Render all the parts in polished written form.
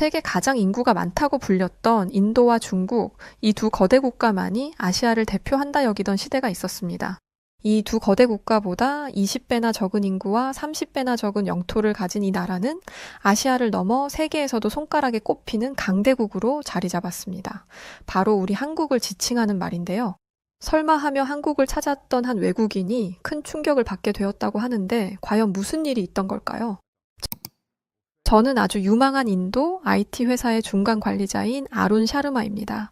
세계 가장 인구가 많다고 불렸던 인도와 중국, 이 두 거대 국가만이 아시아를 대표한다 여기던 시대가 있었습니다. 이 두 거대 국가보다 20배나 적은 인구와 30배나 적은 영토를 가진 이 나라는 아시아를 넘어 세계에서도 손가락에 꼽히는 강대국으로 자리 잡았습니다. 바로 우리 한국을 지칭하는 말인데요. 설마 하며 한국을 찾았던 한 외국인이 큰 충격을 받게 되었다고 하는데 과연 무슨 일이 있던 걸까요? 저는 아주 유망한 인도 IT 회사의 중간 관리자인 아룬 샤르마입니다.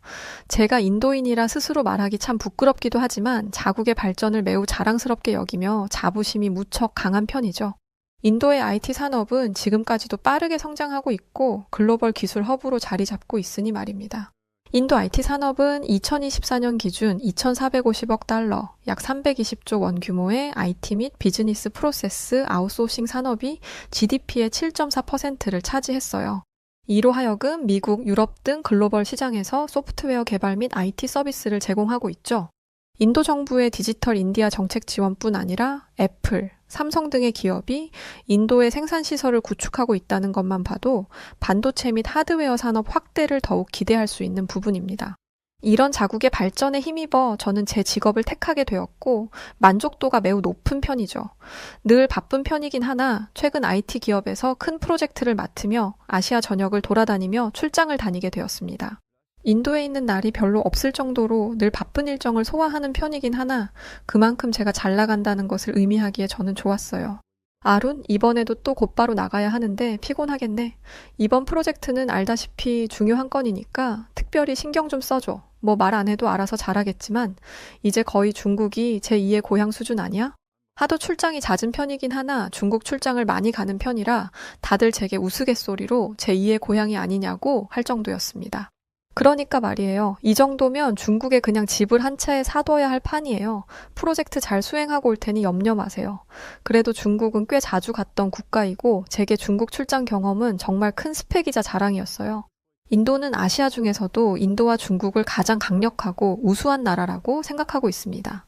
제가 인도인이라 스스로 말하기 참 부끄럽기도 하지만 자국의 발전을 매우 자랑스럽게 여기며 자부심이 무척 강한 편이죠. 인도의 IT 산업은 지금까지도 빠르게 성장하고 있고 글로벌 기술 허브로 자리 잡고 있으니 말입니다. 인도 IT 산업은 2024년 기준 2,450억 달러, 약 320조 원 규모의 IT 및 비즈니스 프로세스 아웃소싱 산업이 GDP의 7.4%를 차지했어요. 이로 하여금 미국, 유럽 등 글로벌 시장에서 소프트웨어 개발 및 IT 서비스를 제공하고 있죠. 인도 정부의 디지털 인디아 정책 지원뿐 아니라 애플, 삼성 등의 기업이 인도의 생산시설을 구축하고 있다는 것만 봐도 반도체 및 하드웨어 산업 확대를 더욱 기대할 수 있는 부분입니다. 이런 자국의 발전에 힘입어 저는 제 직업을 택하게 되었고 만족도가 매우 높은 편이죠. 늘 바쁜 편이긴 하나 최근 IT 기업에서 큰 프로젝트를 맡으며 아시아 전역을 돌아다니며 출장을 다니게 되었습니다. 인도에 있는 날이 별로 없을 정도로 늘 바쁜 일정을 소화하는 편이긴 하나 그만큼 제가 잘 나간다는 것을 의미하기에 저는 좋았어요. 아룬, 이번에도 또 곧바로 나가야 하는데 피곤하겠네. 이번 프로젝트는 알다시피 중요한 건이니까 특별히 신경 좀 써줘. 뭐 말 안 해도 알아서 잘하겠지만 이제 거의 중국이 제2의 고향 수준 아니야? 하도 출장이 잦은 편이긴 하나 중국 출장을 많이 가는 편이라 다들 제게 우스갯소리로 제2의 고향이 아니냐고 할 정도였습니다. 그러니까 말이에요. 이 정도면 중국에 그냥 집을 한 채 사둬야 할 판이에요. 프로젝트 잘 수행하고 올 테니 염려 마세요. 그래도 중국은 꽤 자주 갔던 국가이고 제게 중국 출장 경험은 정말 큰 스펙이자 자랑이었어요. 인도는 아시아 중에서도 인도와 중국을 가장 강력하고 우수한 나라라고 생각하고 있습니다.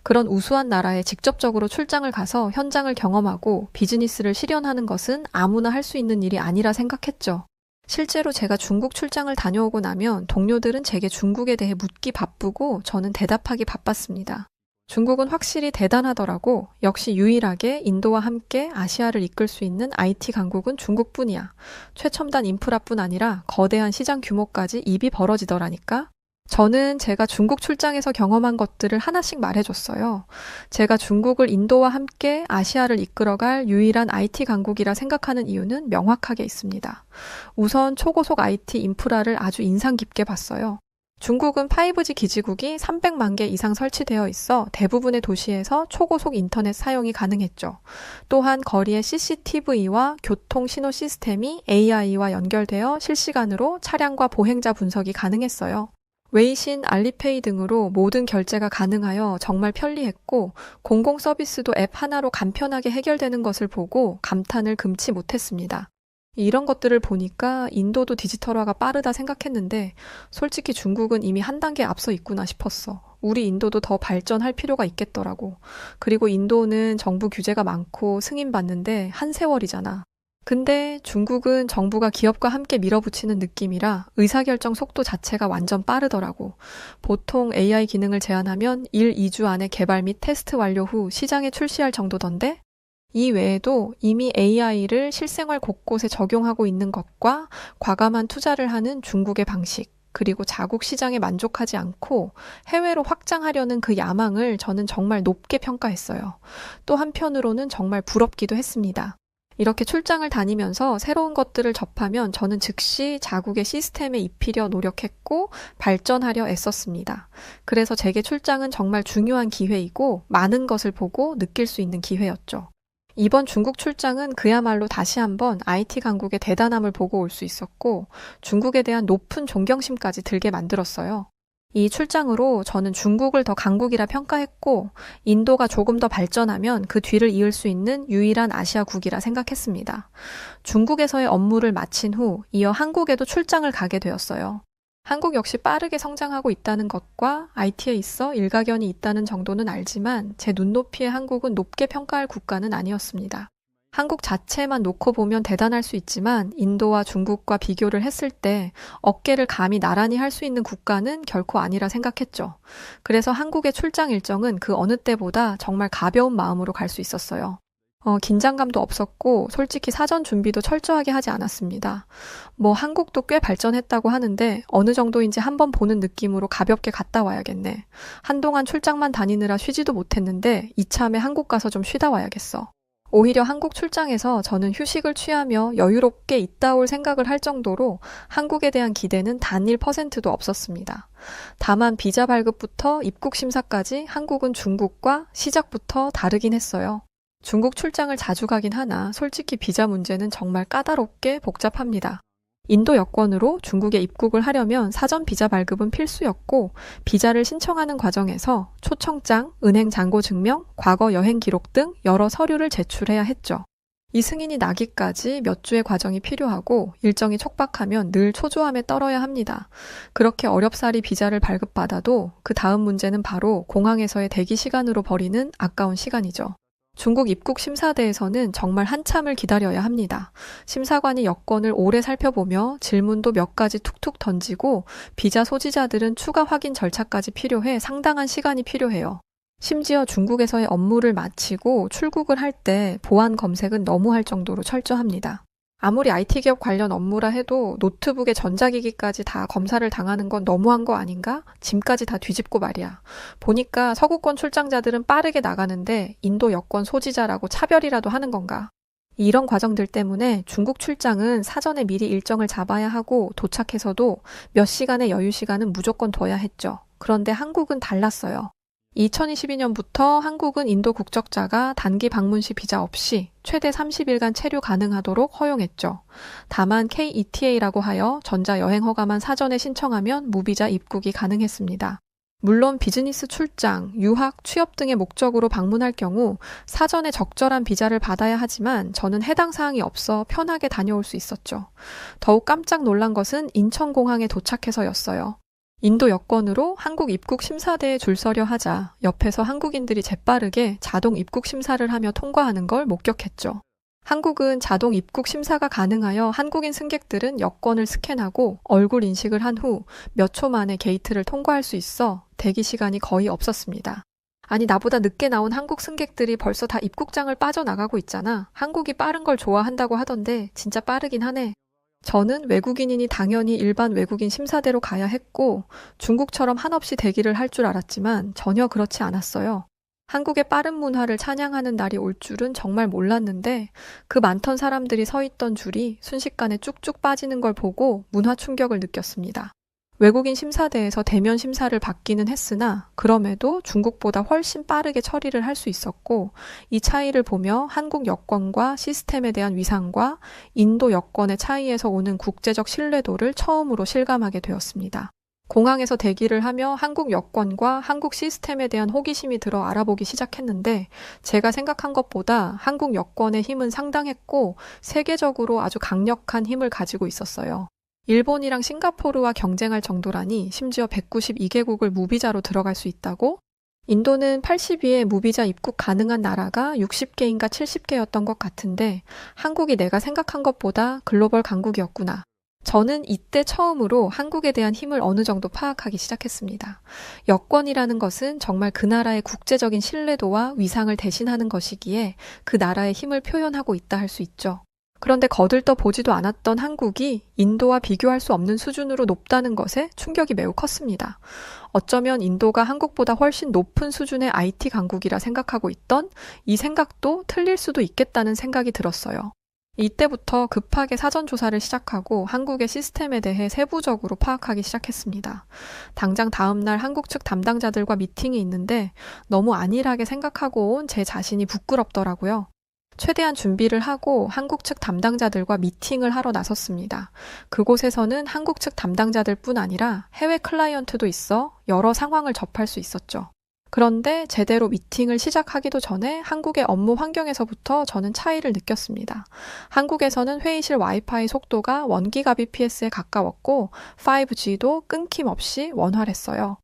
그런 우수한 나라에 직접적으로 출장을 가서 현장을 경험하고 비즈니스를 실현하는 것은 아무나 할 수 있는 일이 아니라 생각했죠. 실제로 제가 중국 출장을 다녀오고 나면 동료들은 제게 중국에 대해 묻기 바쁘고 저는 대답하기 바빴습니다. 중국은 확실히 대단하더라고. 역시 유일하게 인도와 함께 아시아를 이끌 수 있는 IT 강국은 중국뿐이야. 최첨단 인프라뿐 아니라 거대한 시장 규모까지 입이 벌어지더라니까. 저는 제가 중국 출장에서 경험한 것들을 하나씩 말해줬어요. 제가 중국을 인도와 함께 아시아를 이끌어갈 유일한 IT 강국이라 생각하는 이유는 명확하게 있습니다. 우선 초고속 IT 인프라를 아주 인상 깊게 봤어요. 중국은 5G 기지국이 300만 개 이상 설치되어 있어 대부분의 도시에서 초고속 인터넷 사용이 가능했죠. 또한 거리의 CCTV와 교통 신호 시스템이 AI와 연결되어 실시간으로 차량과 보행자 분석이 가능했어요. 웨이신, 알리페이 등으로 모든 결제가 가능하여 정말 편리했고 공공 서비스도 앱 하나로 간편하게 해결되는 것을 보고 감탄을 금치 못했습니다. 이런 것들을 보니까 인도도 디지털화가 빠르다 생각했는데 솔직히 중국은 이미 한 단계 앞서 있구나 싶었어. 우리 인도도 더 발전할 필요가 있겠더라고. 그리고 인도는 정부 규제가 많고 승인받는데 한 세월이잖아. 근데 중국은 정부가 기업과 함께 밀어붙이는 느낌이라 의사결정 속도 자체가 완전 빠르더라고. 보통 AI 기능을 제안하면 1, 2주 안에 개발 및 테스트 완료 후 시장에 출시할 정도던데? 이 외에도 이미 AI를 실생활 곳곳에 적용하고 있는 것과 과감한 투자를 하는 중국의 방식, 그리고 자국 시장에 만족하지 않고 해외로 확장하려는 그 야망을 저는 정말 높게 평가했어요. 또 한편으로는 정말 부럽기도 했습니다. 이렇게 출장을 다니면서 새로운 것들을 접하면 저는 즉시 자국의 시스템에 입히려 노력했고 발전하려 애썼습니다. 그래서 제게 출장은 정말 중요한 기회이고 많은 것을 보고 느낄 수 있는 기회였죠. 이번 중국 출장은 그야말로 다시 한번 IT 강국의 대단함을 보고 올 수 있었고 중국에 대한 높은 존경심까지 들게 만들었어요. 이 출장으로 저는 중국을 더 강국이라 평가했고 인도가 조금 더 발전하면 그 뒤를 이을 수 있는 유일한 아시아국이라 생각했습니다. 중국에서의 업무를 마친 후 이어 한국에도 출장을 가게 되었어요. 한국 역시 빠르게 성장하고 있다는 것과 IT에 있어 일가견이 있다는 정도는 알지만 제 눈높이의 한국은 높게 평가할 국가는 아니었습니다. 한국 자체만 놓고 보면 대단할 수 있지만 인도와 중국과 비교를 했을 때 어깨를 감히 나란히 할 수 있는 국가는 결코 아니라 생각했죠. 그래서 한국의 출장 일정은 그 어느 때보다 정말 가벼운 마음으로 갈 수 있었어요. 긴장감도 없었고 솔직히 사전 준비도 철저하게 하지 않았습니다. 한국도 꽤 발전했다고 하는데 어느 정도인지 한번 보는 느낌으로 가볍게 갔다 와야겠네. 한동안 출장만 다니느라 쉬지도 못했는데 이참에 한국 가서 좀 쉬다 와야겠어. 오히려 한국 출장에서 저는 휴식을 취하며 여유롭게 있다 올 생각을 할 정도로 한국에 대한 기대는 단 1%도 없었습니다. 다만 비자 발급부터 입국 심사까지 한국은 중국과 시작부터 다르긴 했어요. 중국 출장을 자주 가긴 하나 솔직히 비자 문제는 정말 까다롭게 복잡합니다. 인도 여권으로 중국에 입국을 하려면 사전 비자 발급은 필수였고 비자를 신청하는 과정에서 초청장, 은행 잔고 증명, 과거 여행 기록 등 여러 서류를 제출해야 했죠. 이 승인이 나기까지 몇 주의 과정이 필요하고 일정이 촉박하면 늘 초조함에 떨어야 합니다. 그렇게 어렵사리 비자를 발급받아도 그 다음 문제는 바로 공항에서의 대기 시간으로 버리는 아까운 시간이죠. 중국 입국 심사대에서는 정말 한참을 기다려야 합니다. 심사관이 여권을 오래 살펴보며 질문도 몇 가지 툭툭 던지고 비자 소지자들은 추가 확인 절차까지 필요해 상당한 시간이 필요해요. 심지어 중국에서의 업무를 마치고 출국을 할 때 보안 검색은 너무 할 정도로 철저합니다. 아무리 IT 기업 관련 업무라 해도 노트북에 전자기기까지 다 검사를 당하는 건 너무한 거 아닌가? 짐까지 다 뒤집고 말이야. 보니까 서구권 출장자들은 빠르게 나가는데 인도 여권 소지자라고 차별이라도 하는 건가? 이런 과정들 때문에 중국 출장은 사전에 미리 일정을 잡아야 하고 도착해서도 몇 시간의 여유 시간은 무조건 둬야 했죠. 그런데 한국은 달랐어요. 2022년부터 한국은 인도 국적자가 단기 방문 시 비자 없이 최대 30일간 체류 가능하도록 허용했죠. 다만 KETA라고 하여 전자여행허가만 사전에 신청하면 무비자 입국이 가능했습니다. 물론 비즈니스 출장, 유학, 취업 등의 목적으로 방문할 경우 사전에 적절한 비자를 받아야 하지만 저는 해당 사항이 없어 편하게 다녀올 수 있었죠. 더욱 깜짝 놀란 것은 인천공항에 도착해서였어요. 인도 여권으로 한국 입국 심사대에 줄 서려 하자 옆에서 한국인들이 재빠르게 자동 입국 심사를 하며 통과하는 걸 목격했죠. 한국은 자동 입국 심사가 가능하여 한국인 승객들은 여권을 스캔하고 얼굴 인식을 한 후 몇 초 만에 게이트를 통과할 수 있어 대기 시간이 거의 없었습니다. 아니 나보다 늦게 나온 한국 승객들이 벌써 다 입국장을 빠져나가고 있잖아. 한국이 빠른 걸 좋아한다고 하던데 진짜 빠르긴 하네. 저는 외국인이니 당연히 일반 외국인 심사대로 가야 했고 중국처럼 한없이 대기를 할 줄 알았지만 전혀 그렇지 않았어요. 한국의 빠른 문화를 찬양하는 날이 올 줄은 정말 몰랐는데 그 많던 사람들이 서 있던 줄이 순식간에 쭉쭉 빠지는 걸 보고 문화 충격을 느꼈습니다. 외국인 심사대에서 대면 심사를 받기는 했으나 그럼에도 중국보다 훨씬 빠르게 처리를 할 수 있었고 이 차이를 보며 한국 여권과 시스템에 대한 위상과 인도 여권의 차이에서 오는 국제적 신뢰도를 처음으로 실감하게 되었습니다. 공항에서 대기를 하며 한국 여권과 한국 시스템에 대한 호기심이 들어 알아보기 시작했는데 제가 생각한 것보다 한국 여권의 힘은 상당했고 세계적으로 아주 강력한 힘을 가지고 있었어요. 일본이랑 싱가포르와 경쟁할 정도라니 심지어 192개국을 무비자로 들어갈 수 있다고? 인도는 82에 무비자 입국 가능한 나라가 60개인가 70개였던 것 같은데 한국이 내가 생각한 것보다 글로벌 강국이었구나. 저는 이때 처음으로 한국에 대한 힘을 어느 정도 파악하기 시작했습니다. 여권이라는 것은 정말 그 나라의 국제적인 신뢰도와 위상을 대신하는 것이기에 그 나라의 힘을 표현하고 있다 할 수 있죠. 그런데 거들떠 보지도 않았던 한국이 인도와 비교할 수 없는 수준으로 높다는 것에 충격이 매우 컸습니다. 어쩌면 인도가 한국보다 훨씬 높은 수준의 IT 강국이라 생각하고 있던 이 생각도 틀릴 수도 있겠다는 생각이 들었어요. 이때부터 급하게 사전조사를 시작하고 한국의 시스템에 대해 세부적으로 파악하기 시작했습니다. 당장 다음날 한국 측 담당자들과 미팅이 있는데 너무 안일하게 생각하고 온 제 자신이 부끄럽더라고요. 최대한 준비를 하고 한국 측 담당자들과 미팅을 하러 나섰습니다. 그곳에서는 한국 측 담당자들뿐 아니라 해외 클라이언트도 있어 여러 상황을 접할 수 있었죠. 그런데 제대로 미팅을 시작하기도 전에 한국의 업무 환경에서부터 저는 차이를 느꼈습니다. 한국에서는 회의실 와이파이 속도가 1GBps에 가까웠고 5G도 끊김없이 원활했어요.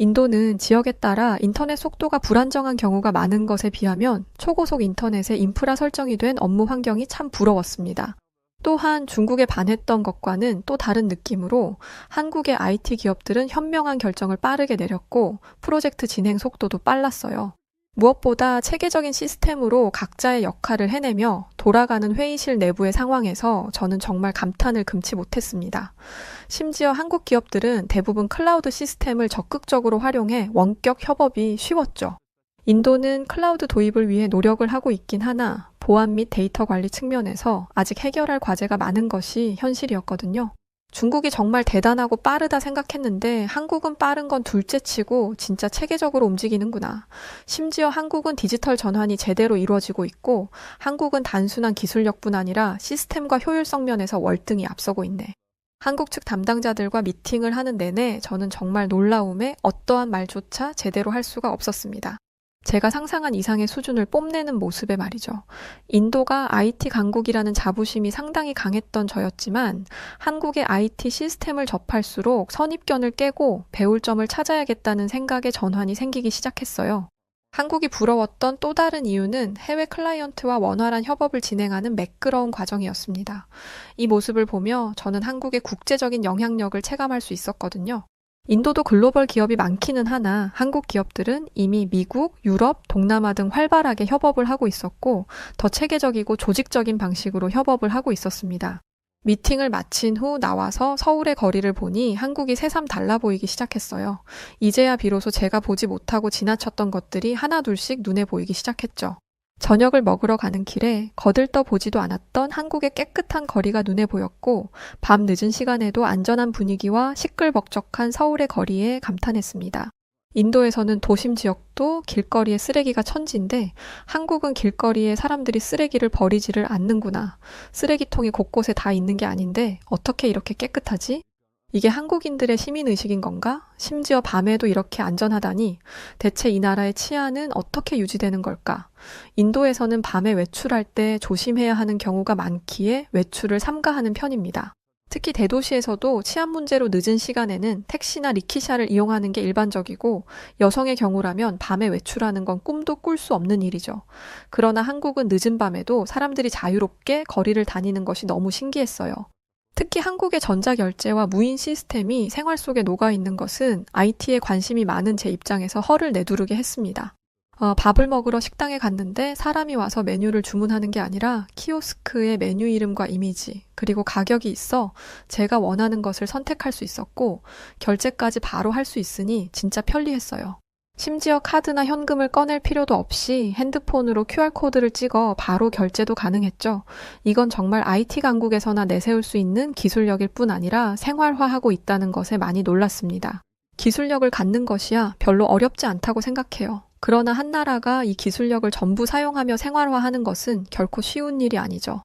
인도는 지역에 따라 인터넷 속도가 불안정한 경우가 많은 것에 비하면 초고속 인터넷의 인프라 설정이 된 업무 환경이 참 부러웠습니다. 또한 중국에 반했던 것과는 또 다른 느낌으로 한국의 IT 기업들은 현명한 결정을 빠르게 내렸고 프로젝트 진행 속도도 빨랐어요. 무엇보다 체계적인 시스템으로 각자의 역할을 해내며 돌아가는 회의실 내부의 상황에서 저는 정말 감탄을 금치 못했습니다. 심지어 한국 기업들은 대부분 클라우드 시스템을 적극적으로 활용해 원격 협업이 쉬웠죠. 인도는 클라우드 도입을 위해 노력을 하고 있긴 하나 보안 및 데이터 관리 측면에서 아직 해결할 과제가 많은 것이 현실이었거든요. 중국이 정말 대단하고 빠르다 생각했는데 한국은 빠른 건 둘째치고 진짜 체계적으로 움직이는구나. 심지어 한국은 디지털 전환이 제대로 이루어지고 있고 한국은 단순한 기술력뿐 아니라 시스템과 효율성 면에서 월등히 앞서고 있네. 한국 측 담당자들과 미팅을 하는 내내 저는 정말 놀라움에 어떠한 말조차 제대로 할 수가 없었습니다. 제가 상상한 이상의 수준을 뽐내는 모습에 말이죠. 인도가 IT 강국이라는 자부심이 상당히 강했던 저였지만 한국의 IT 시스템을 접할수록 선입견을 깨고 배울 점을 찾아야겠다는 생각에 전환이 생기기 시작했어요. 한국이 부러웠던 또 다른 이유는 해외 클라이언트와 원활한 협업을 진행하는 매끄러운 과정이었습니다. 이 모습을 보며 저는 한국의 국제적인 영향력을 체감할 수 있었거든요. 인도도 글로벌 기업이 많기는 하나 한국 기업들은 이미 미국, 유럽, 동남아 등 활발하게 협업을 하고 있었고 더 체계적이고 조직적인 방식으로 협업을 하고 있었습니다. 미팅을 마친 후 나와서 서울의 거리를 보니 한국이 새삼 달라 보이기 시작했어요. 이제야 비로소 제가 보지 못하고 지나쳤던 것들이 하나둘씩 눈에 보이기 시작했죠. 저녁을 먹으러 가는 길에 거들떠 보지도 않았던 한국의 깨끗한 거리가 눈에 보였고 밤 늦은 시간에도 안전한 분위기와 시끌벅적한 서울의 거리에 감탄했습니다. 인도에서는 도심 지역도 길거리에 쓰레기가 천지인데 한국은 길거리에 사람들이 쓰레기를 버리지를 않는구나. 쓰레기통이 곳곳에 다 있는 게 아닌데 어떻게 이렇게 깨끗하지? 이게 한국인들의 시민의식인 건가? 심지어 밤에도 이렇게 안전하다니 대체 이 나라의 치안은 어떻게 유지되는 걸까? 인도에서는 밤에 외출할 때 조심해야 하는 경우가 많기에 외출을 삼가하는 편입니다. 특히 대도시에서도 치안 문제로 늦은 시간에는 택시나 리키샤를 이용하는 게 일반적이고 여성의 경우라면 밤에 외출하는 건 꿈도 꿀 수 없는 일이죠. 그러나 한국은 늦은 밤에도 사람들이 자유롭게 거리를 다니는 것이 너무 신기했어요. 특히 한국의 전자결제와 무인 시스템이 생활 속에 녹아있는 것은 IT에 관심이 많은 제 입장에서 허를 내두르게 했습니다. 밥을 먹으러 식당에 갔는데 사람이 와서 메뉴를 주문하는 게 아니라 키오스크의 메뉴 이름과 이미지, 그리고 가격이 있어 제가 원하는 것을 선택할 수 있었고 결제까지 바로 할 수 있으니 진짜 편리했어요. 심지어 카드나 현금을 꺼낼 필요도 없이 핸드폰으로 QR코드를 찍어 바로 결제도 가능했죠. 이건 정말 IT 강국에서나 내세울 수 있는 기술력일 뿐 아니라 생활화하고 있다는 것에 많이 놀랐습니다. 기술력을 갖는 것이야 별로 어렵지 않다고 생각해요. 그러나 한 나라가 이 기술력을 전부 사용하며 생활화하는 것은 결코 쉬운 일이 아니죠.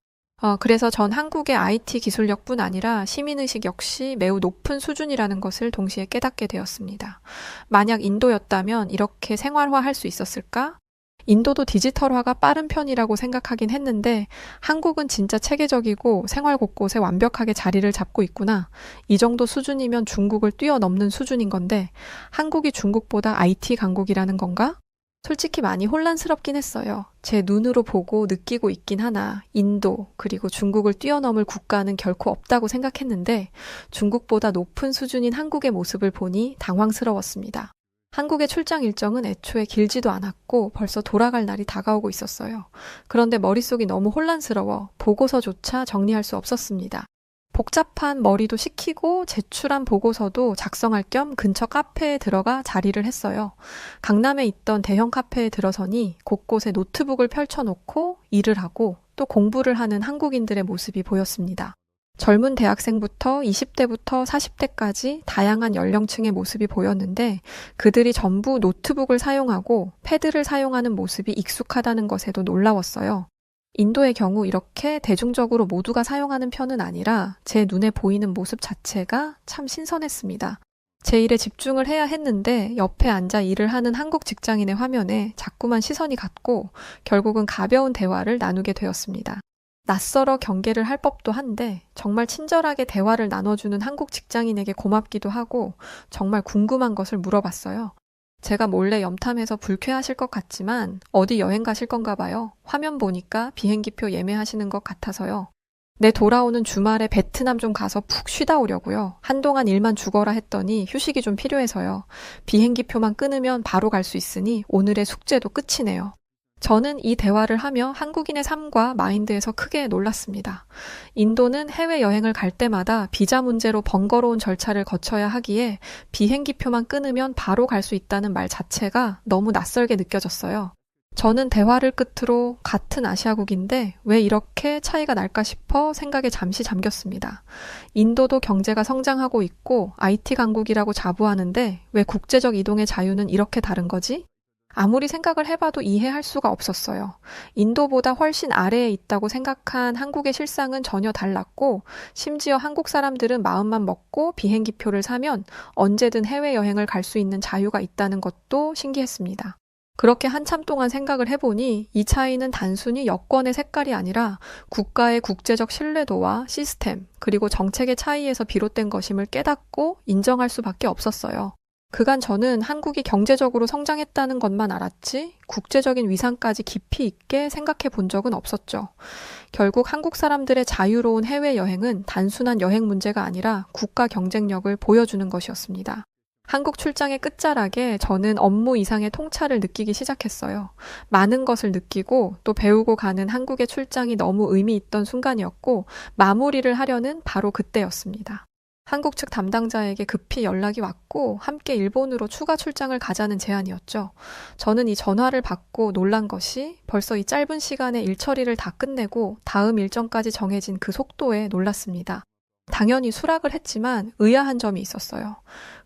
그래서 전 한국의 IT 기술력뿐 아니라 시민의식 역시 매우 높은 수준이라는 것을 동시에 깨닫게 되었습니다. 만약 인도였다면 이렇게 생활화할 수 있었을까? 인도도 디지털화가 빠른 편이라고 생각하긴 했는데 한국은 진짜 체계적이고 생활 곳곳에 완벽하게 자리를 잡고 있구나. 이 정도 수준이면 중국을 뛰어넘는 수준인 건데 한국이 중국보다 IT 강국이라는 건가? 솔직히 많이 혼란스럽긴 했어요. 제 눈으로 보고 느끼고 있긴 하나 인도 그리고 중국을 뛰어넘을 국가는 결코 없다고 생각했는데 중국보다 높은 수준인 한국의 모습을 보니 당황스러웠습니다. 한국의 출장 일정은 애초에 길지도 않았고 벌써 돌아갈 날이 다가오고 있었어요. 그런데 머릿속이 너무 혼란스러워 보고서조차 정리할 수 없었습니다. 복잡한 머리도 식히고 제출한 보고서도 작성할 겸 근처 카페에 들어가 자리를 했어요. 강남에 있던 대형 카페에 들어서니 곳곳에 노트북을 펼쳐놓고 일을 하고 또 공부를 하는 한국인들의 모습이 보였습니다. 젊은 대학생부터 20대부터 40대까지 다양한 연령층의 모습이 보였는데 그들이 전부 노트북을 사용하고 패드를 사용하는 모습이 익숙하다는 것에도 놀라웠어요. 인도의 경우 이렇게 대중적으로 모두가 사용하는 편은 아니라 제 눈에 보이는 모습 자체가 참 신선했습니다. 제 일에 집중을 해야 했는데 옆에 앉아 일을 하는 한국 직장인의 화면에 자꾸만 시선이 갔고 결국은 가벼운 대화를 나누게 되었습니다. 낯설어 경계를 할 법도 한데 정말 친절하게 대화를 나눠주는 한국 직장인에게 고맙기도 하고 정말 궁금한 것을 물어봤어요. 제가 몰래 염탐해서 불쾌하실 것 같지만 어디 여행 가실 건가 봐요. 화면 보니까 비행기표 예매하시는 것 같아서요. 네, 돌아오는 주말에 베트남 좀 가서 푹 쉬다 오려고요. 한동안 일만 죽어라 했더니 휴식이 좀 필요해서요. 비행기표만 끊으면 바로 갈 수 있으니 오늘의 숙제도 끝이네요. 저는 이 대화를 하며 한국인의 삶과 마인드에서 크게 놀랐습니다. 인도는 해외여행을 갈 때마다 비자 문제로 번거로운 절차를 거쳐야 하기에 비행기표만 끊으면 바로 갈 수 있다는 말 자체가 너무 낯설게 느껴졌어요. 저는 대화를 끝으로 같은 아시아국인데 왜 이렇게 차이가 날까 싶어 생각에 잠시 잠겼습니다. 인도도 경제가 성장하고 있고 IT 강국이라고 자부하는데 왜 국제적 이동의 자유는 이렇게 다른 거지? 아무리 생각을 해봐도 이해할 수가 없었어요. 인도보다 훨씬 아래에 있다고 생각한 한국의 실상은 전혀 달랐고 심지어 한국 사람들은 마음만 먹고 비행기표를 사면 언제든 해외여행을 갈 수 있는 자유가 있다는 것도 신기했습니다. 그렇게 한참 동안 생각을 해보니 이 차이는 단순히 여권의 색깔이 아니라 국가의 국제적 신뢰도와 시스템 그리고 정책의 차이에서 비롯된 것임을 깨닫고 인정할 수밖에 없었어요. 그간 저는 한국이 경제적으로 성장했다는 것만 알았지 국제적인 위상까지 깊이 있게 생각해 본 적은 없었죠. 결국 한국 사람들의 자유로운 해외여행은 단순한 여행 문제가 아니라 국가 경쟁력을 보여주는 것이었습니다. 한국 출장의 끝자락에 저는 업무 이상의 통찰을 느끼기 시작했어요. 많은 것을 느끼고 또 배우고 가는 한국의 출장이 너무 의미 있던 순간이었고 마무리를 하려는 바로 그때였습니다. 한국 측 담당자에게 급히 연락이 왔고 함께 일본으로 추가 출장을 가자는 제안이었죠. 저는 이 전화를 받고 놀란 것이 벌써 이 짧은 시간에 일 처리를 다 끝내고 다음 일정까지 정해진 그 속도에 놀랐습니다. 당연히 수락을 했지만 의아한 점이 있었어요.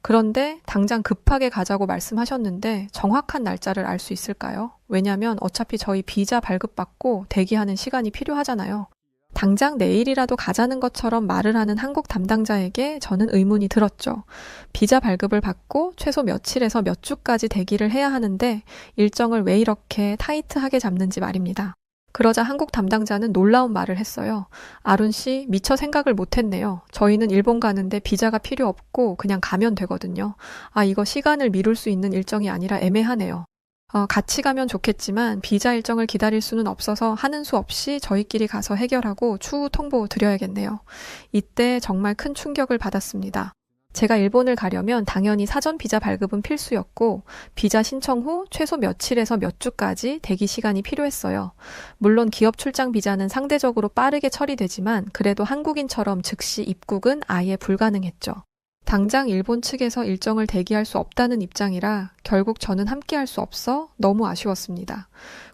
그런데 당장 급하게 가자고 말씀하셨는데 정확한 날짜를 알 수 있을까요? 왜냐면 어차피 저희 비자 발급받고 대기하는 시간이 필요하잖아요. 당장 내일이라도 가자는 것처럼 말을 하는 한국 담당자에게 저는 의문이 들었죠. 비자 발급을 받고 최소 며칠에서 몇 주까지 대기를 해야 하는데 일정을 왜 이렇게 타이트하게 잡는지 말입니다. 그러자 한국 담당자는 놀라운 말을 했어요. 아룬 씨, 미처 생각을 못했네요. 저희는 일본 가는데 비자가 필요 없고 그냥 가면 되거든요. 이거 시간을 미룰 수 있는 일정이 아니라 애매하네요. 같이 가면 좋겠지만 비자 일정을 기다릴 수는 없어서 하는 수 없이 저희끼리 가서 해결하고 추후 통보 드려야겠네요. 이때 정말 큰 충격을 받았습니다. 제가 일본을 가려면 당연히 사전 비자 발급은 필수였고 비자 신청 후 최소 며칠에서 몇 주까지 대기 시간이 필요했어요. 물론 기업 출장 비자는 상대적으로 빠르게 처리되지만 그래도 한국인처럼 즉시 입국은 아예 불가능했죠. 당장 일본 측에서 일정을 대기할 수 없다는 입장이라 결국 저는 함께할 수 없어 너무 아쉬웠습니다.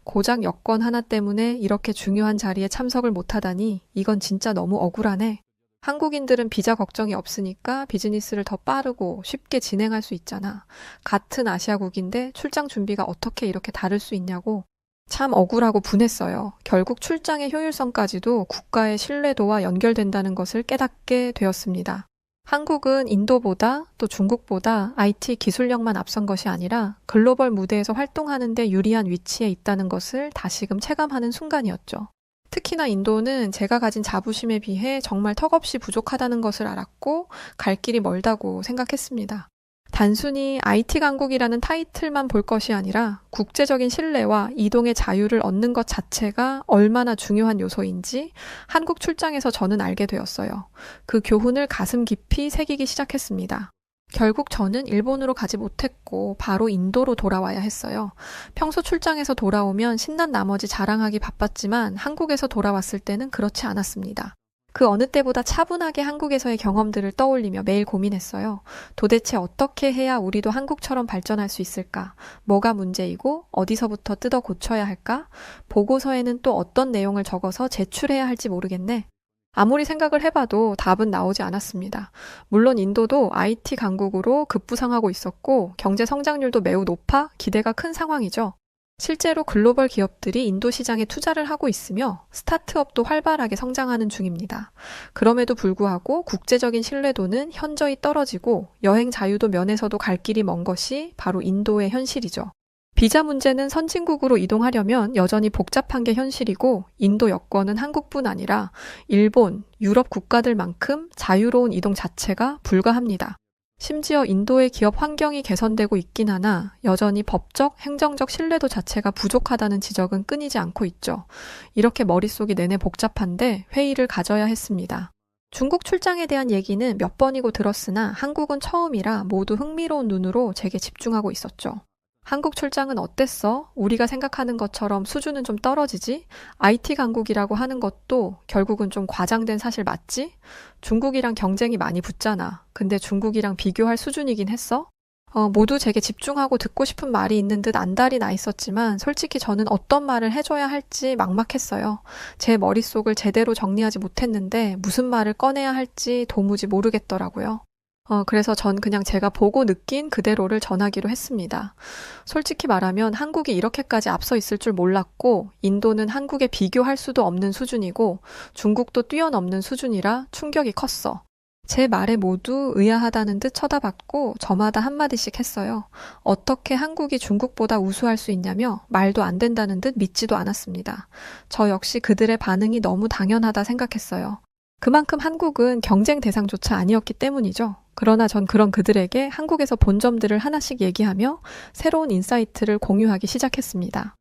고작 여권 하나 때문에 이렇게 중요한 자리에 참석을 못하다니 이건 진짜 너무 억울하네. 한국인들은 비자 걱정이 없으니까 비즈니스를 더 빠르고 쉽게 진행할 수 있잖아. 같은 아시아국인데 출장 준비가 어떻게 이렇게 다를 수 있냐고. 참 억울하고 분했어요. 결국 출장의 효율성까지도 국가의 신뢰도와 연결된다는 것을 깨닫게 되었습니다. 한국은 인도보다 또 중국보다 IT 기술력만 앞선 것이 아니라 글로벌 무대에서 활동하는 데 유리한 위치에 있다는 것을 다시금 체감하는 순간이었죠. 특히나 인도는 제가 가진 자부심에 비해 정말 턱없이 부족하다는 것을 알았고 갈 길이 멀다고 생각했습니다. 단순히 IT 강국이라는 타이틀만 볼 것이 아니라 국제적인 신뢰와 이동의 자유를 얻는 것 자체가 얼마나 중요한 요소인지 한국 출장에서 저는 알게 되었어요. 그 교훈을 가슴 깊이 새기기 시작했습니다. 결국 저는 일본으로 가지 못했고 바로 인도로 돌아와야 했어요. 평소 출장에서 돌아오면 신난 나머지 자랑하기 바빴지만 한국에서 돌아왔을 때는 그렇지 않았습니다. 그 어느 때보다 차분하게 한국에서의 경험들을 떠올리며 매일 고민했어요. 도대체 어떻게 해야 우리도 한국처럼 발전할 수 있을까? 뭐가 문제이고 어디서부터 뜯어 고쳐야 할까? 보고서에는 또 어떤 내용을 적어서 제출해야 할지 모르겠네. 아무리 생각을 해봐도 답은 나오지 않았습니다. 물론 인도도 IT 강국으로 급부상하고 있었고 경제 성장률도 매우 높아 기대가 큰 상황이죠. 실제로 글로벌 기업들이 인도 시장에 투자를 하고 있으며 스타트업도 활발하게 성장하는 중입니다. 그럼에도 불구하고 국제적인 신뢰도는 현저히 떨어지고 여행 자유도 면에서도 갈 길이 먼 것이 바로 인도의 현실이죠. 비자 문제는 선진국으로 이동하려면 여전히 복잡한 게 현실이고 인도 여권은 한국뿐 아니라 일본, 유럽 국가들만큼 자유로운 이동 자체가 불가합니다. 심지어 인도의 기업 환경이 개선되고 있긴 하나 여전히 법적, 행정적 신뢰도 자체가 부족하다는 지적은 끊이지 않고 있죠. 이렇게 머릿속이 내내 복잡한데 회의를 가져야 했습니다. 중국 출장에 대한 얘기는 몇 번이고 들었으나 한국은 처음이라 모두 흥미로운 눈으로 제게 집중하고 있었죠. 한국 출장은 어땠어? 우리가 생각하는 것처럼 수준은 좀 떨어지지? IT 강국이라고 하는 것도 결국은 좀 과장된 사실 맞지? 중국이랑 경쟁이 많이 붙잖아. 근데 중국이랑 비교할 수준이긴 했어? 모두 제게 집중하고 듣고 싶은 말이 있는 듯 안달이 나 있었지만 솔직히 저는 어떤 말을 해줘야 할지 막막했어요. 제 머릿속을 제대로 정리하지 못했는데 무슨 말을 꺼내야 할지 도무지 모르겠더라고요. 그래서 전 그냥 제가 보고 느낀 그대로를 전하기로 했습니다. 솔직히 말하면 한국이 이렇게까지 앞서 있을 줄 몰랐고 인도는 한국에 비교할 수도 없는 수준이고 중국도 뛰어넘는 수준이라 충격이 컸어. 제 말에 모두 의아하다는 듯 쳐다봤고 저마다 한마디씩 했어요. 어떻게 한국이 중국보다 우수할 수 있냐며 말도 안 된다는 듯 믿지도 않았습니다. 저 역시 그들의 반응이 너무 당연하다 생각했어요. 그만큼 한국은 경쟁 대상조차 아니었기 때문이죠. 그러나 전 그런 그들에게 한국에서 본 점들을 하나씩 얘기하며 새로운 인사이트를 공유하기 시작했습니다.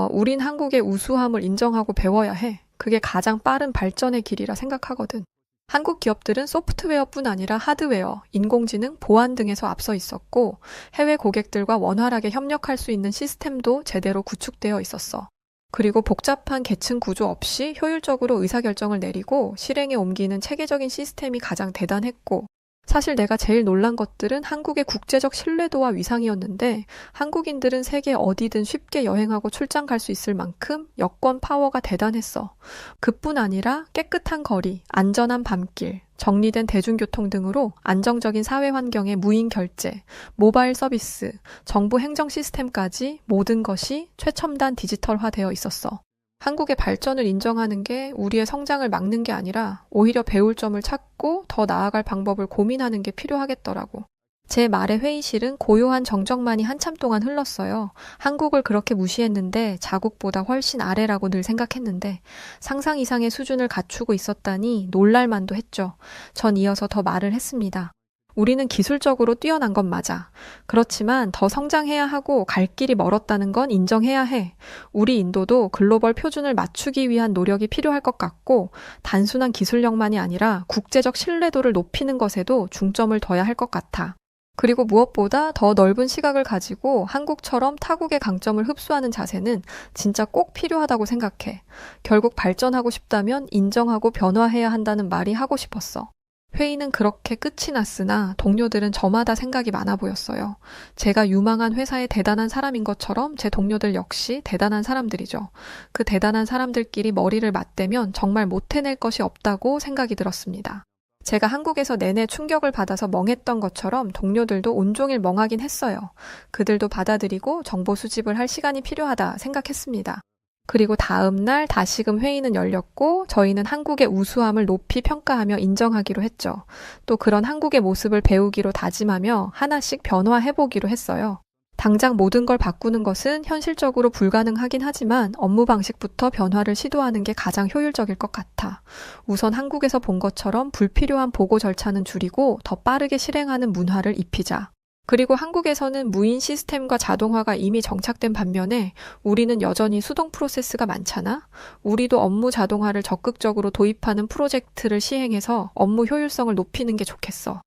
우린 한국의 우수함을 인정하고 배워야 해. 그게 가장 빠른 발전의 길이라 생각하거든. 한국 기업들은 소프트웨어뿐 아니라 하드웨어, 인공지능, 보안 등에서 앞서 있었고 해외 고객들과 원활하게 협력할 수 있는 시스템도 제대로 구축되어 있었어. 그리고 복잡한 계층 구조 없이 효율적으로 의사결정을 내리고 실행에 옮기는 체계적인 시스템이 가장 대단했고 사실 내가 제일 놀란 것들은 한국의 국제적 신뢰도와 위상이었는데 한국인들은 세계 어디든 쉽게 여행하고 출장 갈 수 있을 만큼 여권 파워가 대단했어. 그뿐 아니라 깨끗한 거리, 안전한 밤길, 정리된 대중교통 등으로 안정적인 사회 환경의 무인 결제, 모바일 서비스, 정부 행정 시스템까지 모든 것이 최첨단 디지털화되어 있었어. 한국의 발전을 인정하는 게 우리의 성장을 막는 게 아니라 오히려 배울 점을 찾고 더 나아갈 방법을 고민하는 게 필요하겠더라고. 제 말의 회의실은 고요한 정적만이 한참 동안 흘렀어요. 한국을 그렇게 무시했는데 자국보다 훨씬 아래라고 늘 생각했는데 상상 이상의 수준을 갖추고 있었다니 놀랄만도 했죠. 전 이어서 더 말을 했습니다. 우리는 기술적으로 뛰어난 건 맞아. 그렇지만 더 성장해야 하고 갈 길이 멀었다는 건 인정해야 해. 우리 인도도 글로벌 표준을 맞추기 위한 노력이 필요할 것 같고 단순한 기술력만이 아니라 국제적 신뢰도를 높이는 것에도 중점을 둬야 할 것 같아. 그리고 무엇보다 더 넓은 시각을 가지고 한국처럼 타국의 강점을 흡수하는 자세는 진짜 꼭 필요하다고 생각해. 결국 발전하고 싶다면 인정하고 변화해야 한다는 말이 하고 싶었어. 회의는 그렇게 끝이 났으나 동료들은 저마다 생각이 많아 보였어요. 제가 유망한 회사의 대단한 사람인 것처럼 제 동료들 역시 대단한 사람들이죠. 그 대단한 사람들끼리 머리를 맞대면 정말 못 해낼 것이 없다고 생각이 들었습니다. 제가 한국에서 내내 충격을 받아서 멍했던 것처럼 동료들도 온종일 멍하긴 했어요. 그들도 받아들이고 정보 수집을 할 시간이 필요하다 생각했습니다. 그리고 다음 날 다시금 회의는 열렸고 저희는 한국의 우수함을 높이 평가하며 인정하기로 했죠. 또 그런 한국의 모습을 배우기로 다짐하며 하나씩 변화해보기로 했어요. 당장 모든 걸 바꾸는 것은 현실적으로 불가능하긴 하지만 업무 방식부터 변화를 시도하는 게 가장 효율적일 것 같아. 우선 한국에서 본 것처럼 불필요한 보고 절차는 줄이고 더 빠르게 실행하는 문화를 입히자. 그리고 한국에서는 무인 시스템과 자동화가 이미 정착된 반면에 우리는 여전히 수동 프로세스가 많잖아? 우리도 업무 자동화를 적극적으로 도입하는 프로젝트를 시행해서 업무 효율성을 높이는 게 좋겠어.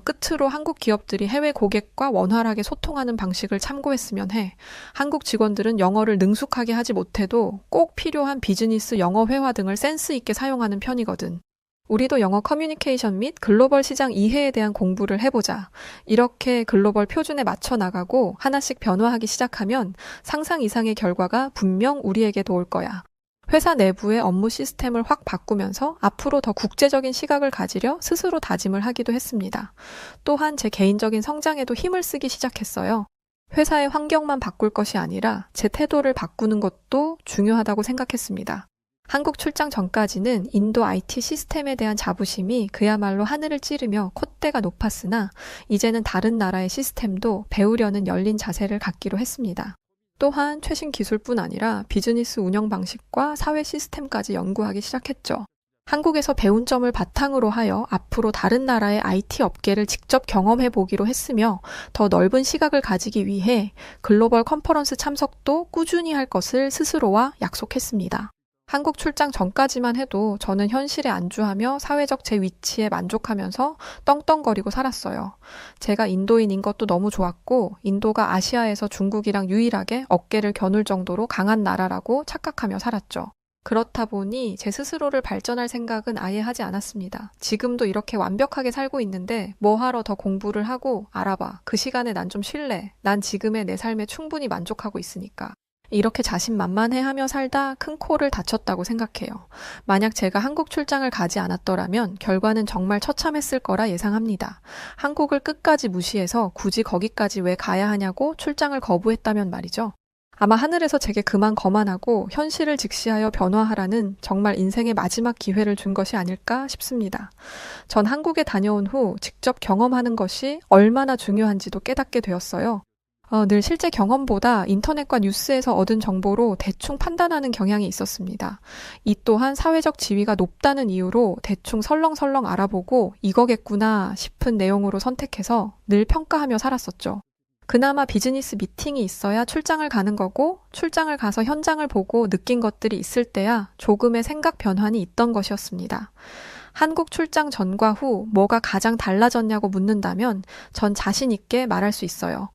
끝으로 한국 기업들이 해외 고객과 원활하게 소통하는 방식을 참고했으면 해. 한국 직원들은 영어를 능숙하게 하지 못해도 꼭 필요한 비즈니스 영어 회화 등을 센스 있게 사용하는 편이거든. 우리도 영어 커뮤니케이션 및 글로벌 시장 이해에 대한 공부를 해보자. 이렇게 글로벌 표준에 맞춰 나가고 하나씩 변화하기 시작하면 상상 이상의 결과가 분명 우리에게도 올 거야. 회사 내부의 업무 시스템을 확 바꾸면서 앞으로 더 국제적인 시각을 가지려 스스로 다짐을 하기도 했습니다. 또한 제 개인적인 성장에도 힘을 쓰기 시작했어요. 회사의 환경만 바꿀 것이 아니라 제 태도를 바꾸는 것도 중요하다고 생각했습니다. 한국 출장 전까지는 인도 IT 시스템에 대한 자부심이 그야말로 하늘을 찌르며 콧대가 높았으나 이제는 다른 나라의 시스템도 배우려는 열린 자세를 갖기로 했습니다. 또한 최신 기술뿐 아니라 비즈니스 운영 방식과 사회 시스템까지 연구하기 시작했죠. 한국에서 배운 점을 바탕으로 하여 앞으로 다른 나라의 IT 업계를 직접 경험해 보기로 했으며 더 넓은 시각을 가지기 위해 글로벌 컨퍼런스 참석도 꾸준히 할 것을 스스로와 약속했습니다. 한국 출장 전까지만 해도 저는 현실에 안주하며 사회적 제 위치에 만족하면서 떵떵거리고 살았어요. 제가 인도인인 것도 너무 좋았고 인도가 아시아에서 중국이랑 유일하게 어깨를 겨눌 정도로 강한 나라라고 착각하며 살았죠. 그렇다 보니 제 스스로를 발전할 생각은 아예 하지 않았습니다. 지금도 이렇게 완벽하게 살고 있는데 뭐하러 더 공부를 하고 알아봐. 그 시간에 난 좀 쉴래. 난 지금의 내 삶에 충분히 만족하고 있으니까. 이렇게 자신만만해하며 살다 큰 코를 다쳤다고 생각해요. 만약 제가 한국 출장을 가지 않았더라면 결과는 정말 처참했을 거라 예상합니다. 한국을 끝까지 무시해서 굳이 거기까지 왜 가야 하냐고 출장을 거부했다면 말이죠. 아마 하늘에서 제게 그만 거만하고 현실을 직시하여 변화하라는 정말 인생의 마지막 기회를 준 것이 아닐까 싶습니다. 전 한국에 다녀온 후 직접 경험하는 것이 얼마나 중요한지도 깨닫게 되었어요. 늘 실제 경험보다 인터넷과 뉴스에서 얻은 정보로 대충 판단하는 경향이 있었습니다. 이 또한 사회적 지위가 높다는 이유로 대충 설렁설렁 알아보고 이거겠구나 싶은 내용으로 선택해서 늘 평가하며 살았었죠. 그나마 비즈니스 미팅이 있어야 출장을 가는 거고 출장을 가서 현장을 보고 느낀 것들이 있을 때야 조금의 생각 변환이 있던 것이었습니다. 한국 출장 전과 후 뭐가 가장 달라졌냐고 묻는다면 전 자신 있게 말할 수 있어요.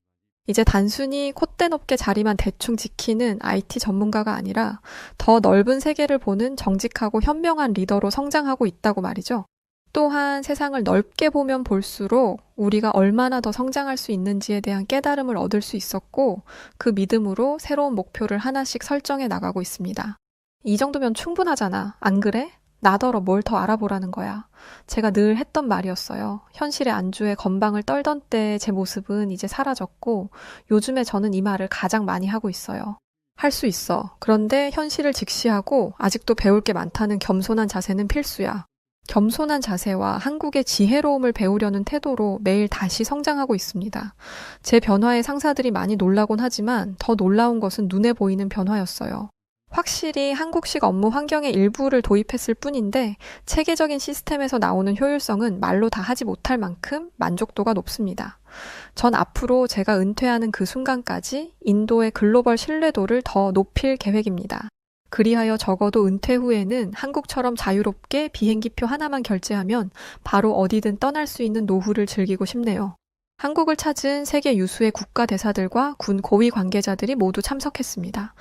이제 단순히 콧대 높게 자리만 대충 지키는 IT 전문가가 아니라 더 넓은 세계를 보는 정직하고 현명한 리더로 성장하고 있다고 말이죠. 또한 세상을 넓게 보면 볼수록 우리가 얼마나 더 성장할 수 있는지에 대한 깨달음을 얻을 수 있었고 그 믿음으로 새로운 목표를 하나씩 설정해 나가고 있습니다. 이 정도면 충분하잖아. 안 그래? 나더러 뭘 더 알아보라는 거야. 제가 늘 했던 말이었어요. 현실에 안주해 건방을 떨던 때의 제 모습은 이제 사라졌고 요즘에 저는 이 말을 가장 많이 하고 있어요. 할 수 있어. 그런데 현실을 직시하고 아직도 배울 게 많다는 겸손한 자세는 필수야. 겸손한 자세와 한국의 지혜로움을 배우려는 태도로 매일 다시 성장하고 있습니다. 제 변화에 상사들이 많이 놀라곤 하지만 더 놀라운 것은 눈에 보이는 변화였어요. 확실히 한국식 업무 환경의 일부를 도입했을 뿐인데 체계적인 시스템에서 나오는 효율성은 말로 다 하지 못할 만큼 만족도가 높습니다. 전 앞으로 제가 은퇴하는 그 순간까지 인도의 글로벌 신뢰도를 더 높일 계획입니다. 그리하여 적어도 은퇴 후에는 한국처럼 자유롭게 비행기표 하나만 결제하면 바로 어디든 떠날 수 있는 노후를 즐기고 싶네요. 한국을 찾은 세계 유수의 국가대사들과 군 고위 관계자들이 모두 참석했습니다.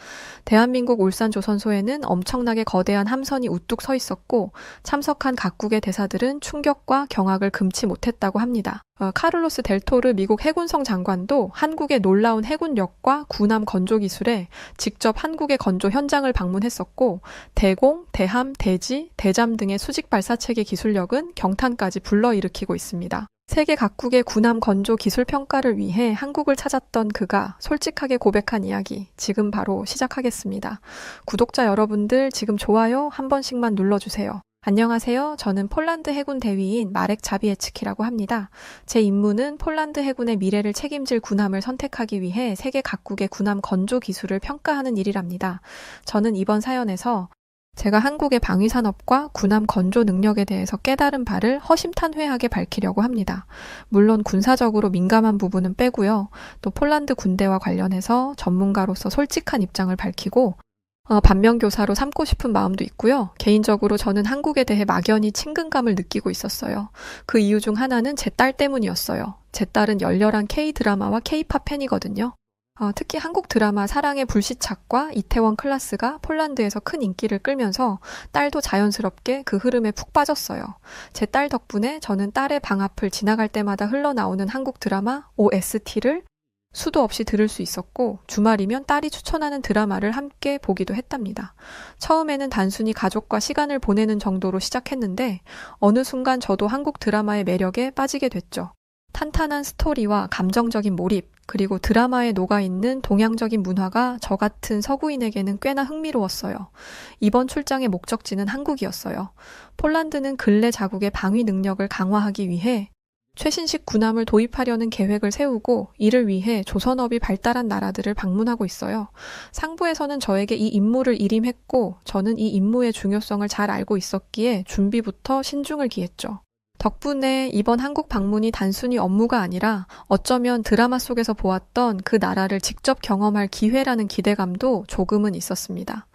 대한민국 울산조선소에는 엄청나게 거대한 함선이 우뚝 서 있었고 참석한 각국의 대사들은 충격과 경악을 금치 못했다고 합니다. 카를로스 델토르 미국 해군성 장관도 한국의 놀라운 해군력과 군함 건조 기술에 직접 한국의 건조 현장을 방문했었고 대공, 대함, 대지, 대잠 등의 수직 발사체계 기술력은 경탄까지 불러일으키고 있습니다. 세계 각국의 군함 건조 기술 평가를 위해 한국을 찾았던 그가 솔직하게 고백한 이야기, 지금 바로 시작하겠습니다. 구독자 여러분들 지금 좋아요 한 번씩만 눌러주세요. 안녕하세요. 저는 폴란드 해군 대위인 마렉 자비에츠키라고 합니다. 제 임무는 폴란드 해군의 미래를 책임질 군함을 선택하기 위해 세계 각국의 군함 건조 기술을 평가하는 일이랍니다. 저는 이번 사연에서 제가 한국의 방위산업과 군함 건조 능력에 대해서 깨달은 바를 허심탄회하게 밝히려고 합니다. 물론 군사적으로 민감한 부분은 빼고요. 또 폴란드 군대와 관련해서 전문가로서 솔직한 입장을 밝히고 반면교사로 삼고 싶은 마음도 있고요. 개인적으로 저는 한국에 대해 막연히 친근감을 느끼고 있었어요. 그 이유 중 하나는 제 딸 때문이었어요. 제 딸은 열렬한 K-드라마와 K-팝 팬이거든요. 특히 한국 드라마 사랑의 불시착과 이태원 클라스가 폴란드에서 큰 인기를 끌면서 딸도 자연스럽게 그 흐름에 푹 빠졌어요. 제 딸 덕분에 저는 딸의 방 앞을 지나갈 때마다 흘러나오는 한국 드라마 OST를 수도 없이 들을 수 있었고 주말이면 딸이 추천하는 드라마를 함께 보기도 했답니다. 처음에는 단순히 가족과 시간을 보내는 정도로 시작했는데 어느 순간 저도 한국 드라마의 매력에 빠지게 됐죠. 탄탄한 스토리와 감정적인 몰입, 그리고 드라마에 녹아있는 동양적인 문화가 저 같은 서구인에게는 꽤나 흥미로웠어요. 이번 출장의 목적지는 한국이었어요. 폴란드는 근래 자국의 방위 능력을 강화하기 위해 최신식 군함을 도입하려는 계획을 세우고 이를 위해 조선업이 발달한 나라들을 방문하고 있어요. 상부에서는 저에게 이 임무를 일임했고 저는 이 임무의 중요성을 잘 알고 있었기에 준비부터 신중을 기했죠. 덕분에 이번 한국 방문이 단순히 업무가 아니라 어쩌면 드라마 속에서 보았던 그 나라를 직접 경험할 기회라는 기대감도 조금은 있었습니다.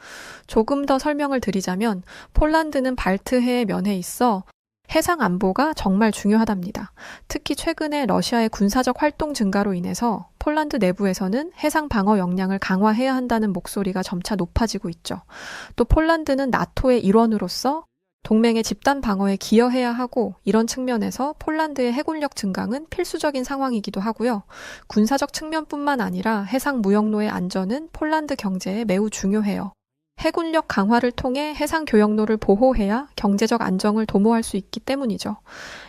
조금 더 설명을 드리자면 폴란드는 발트해의 면에 있어 해상 안보가 정말 중요하답니다. 특히 최근에 러시아의 군사적 활동 증가로 인해서 폴란드 내부에서는 해상 방어 역량을 강화해야 한다는 목소리가 점차 높아지고 있죠. 또 폴란드는 나토의 일원으로서 동맹의 집단 방어에 기여해야 하고 이런 측면에서 폴란드의 해군력 증강은 필수적인 상황이기도 하고요. 군사적 측면뿐만 아니라 해상 무역로의 안전은 폴란드 경제에 매우 중요해요. 해군력 강화를 통해 해상 교역로를 보호해야 경제적 안정을 도모할 수 있기 때문이죠.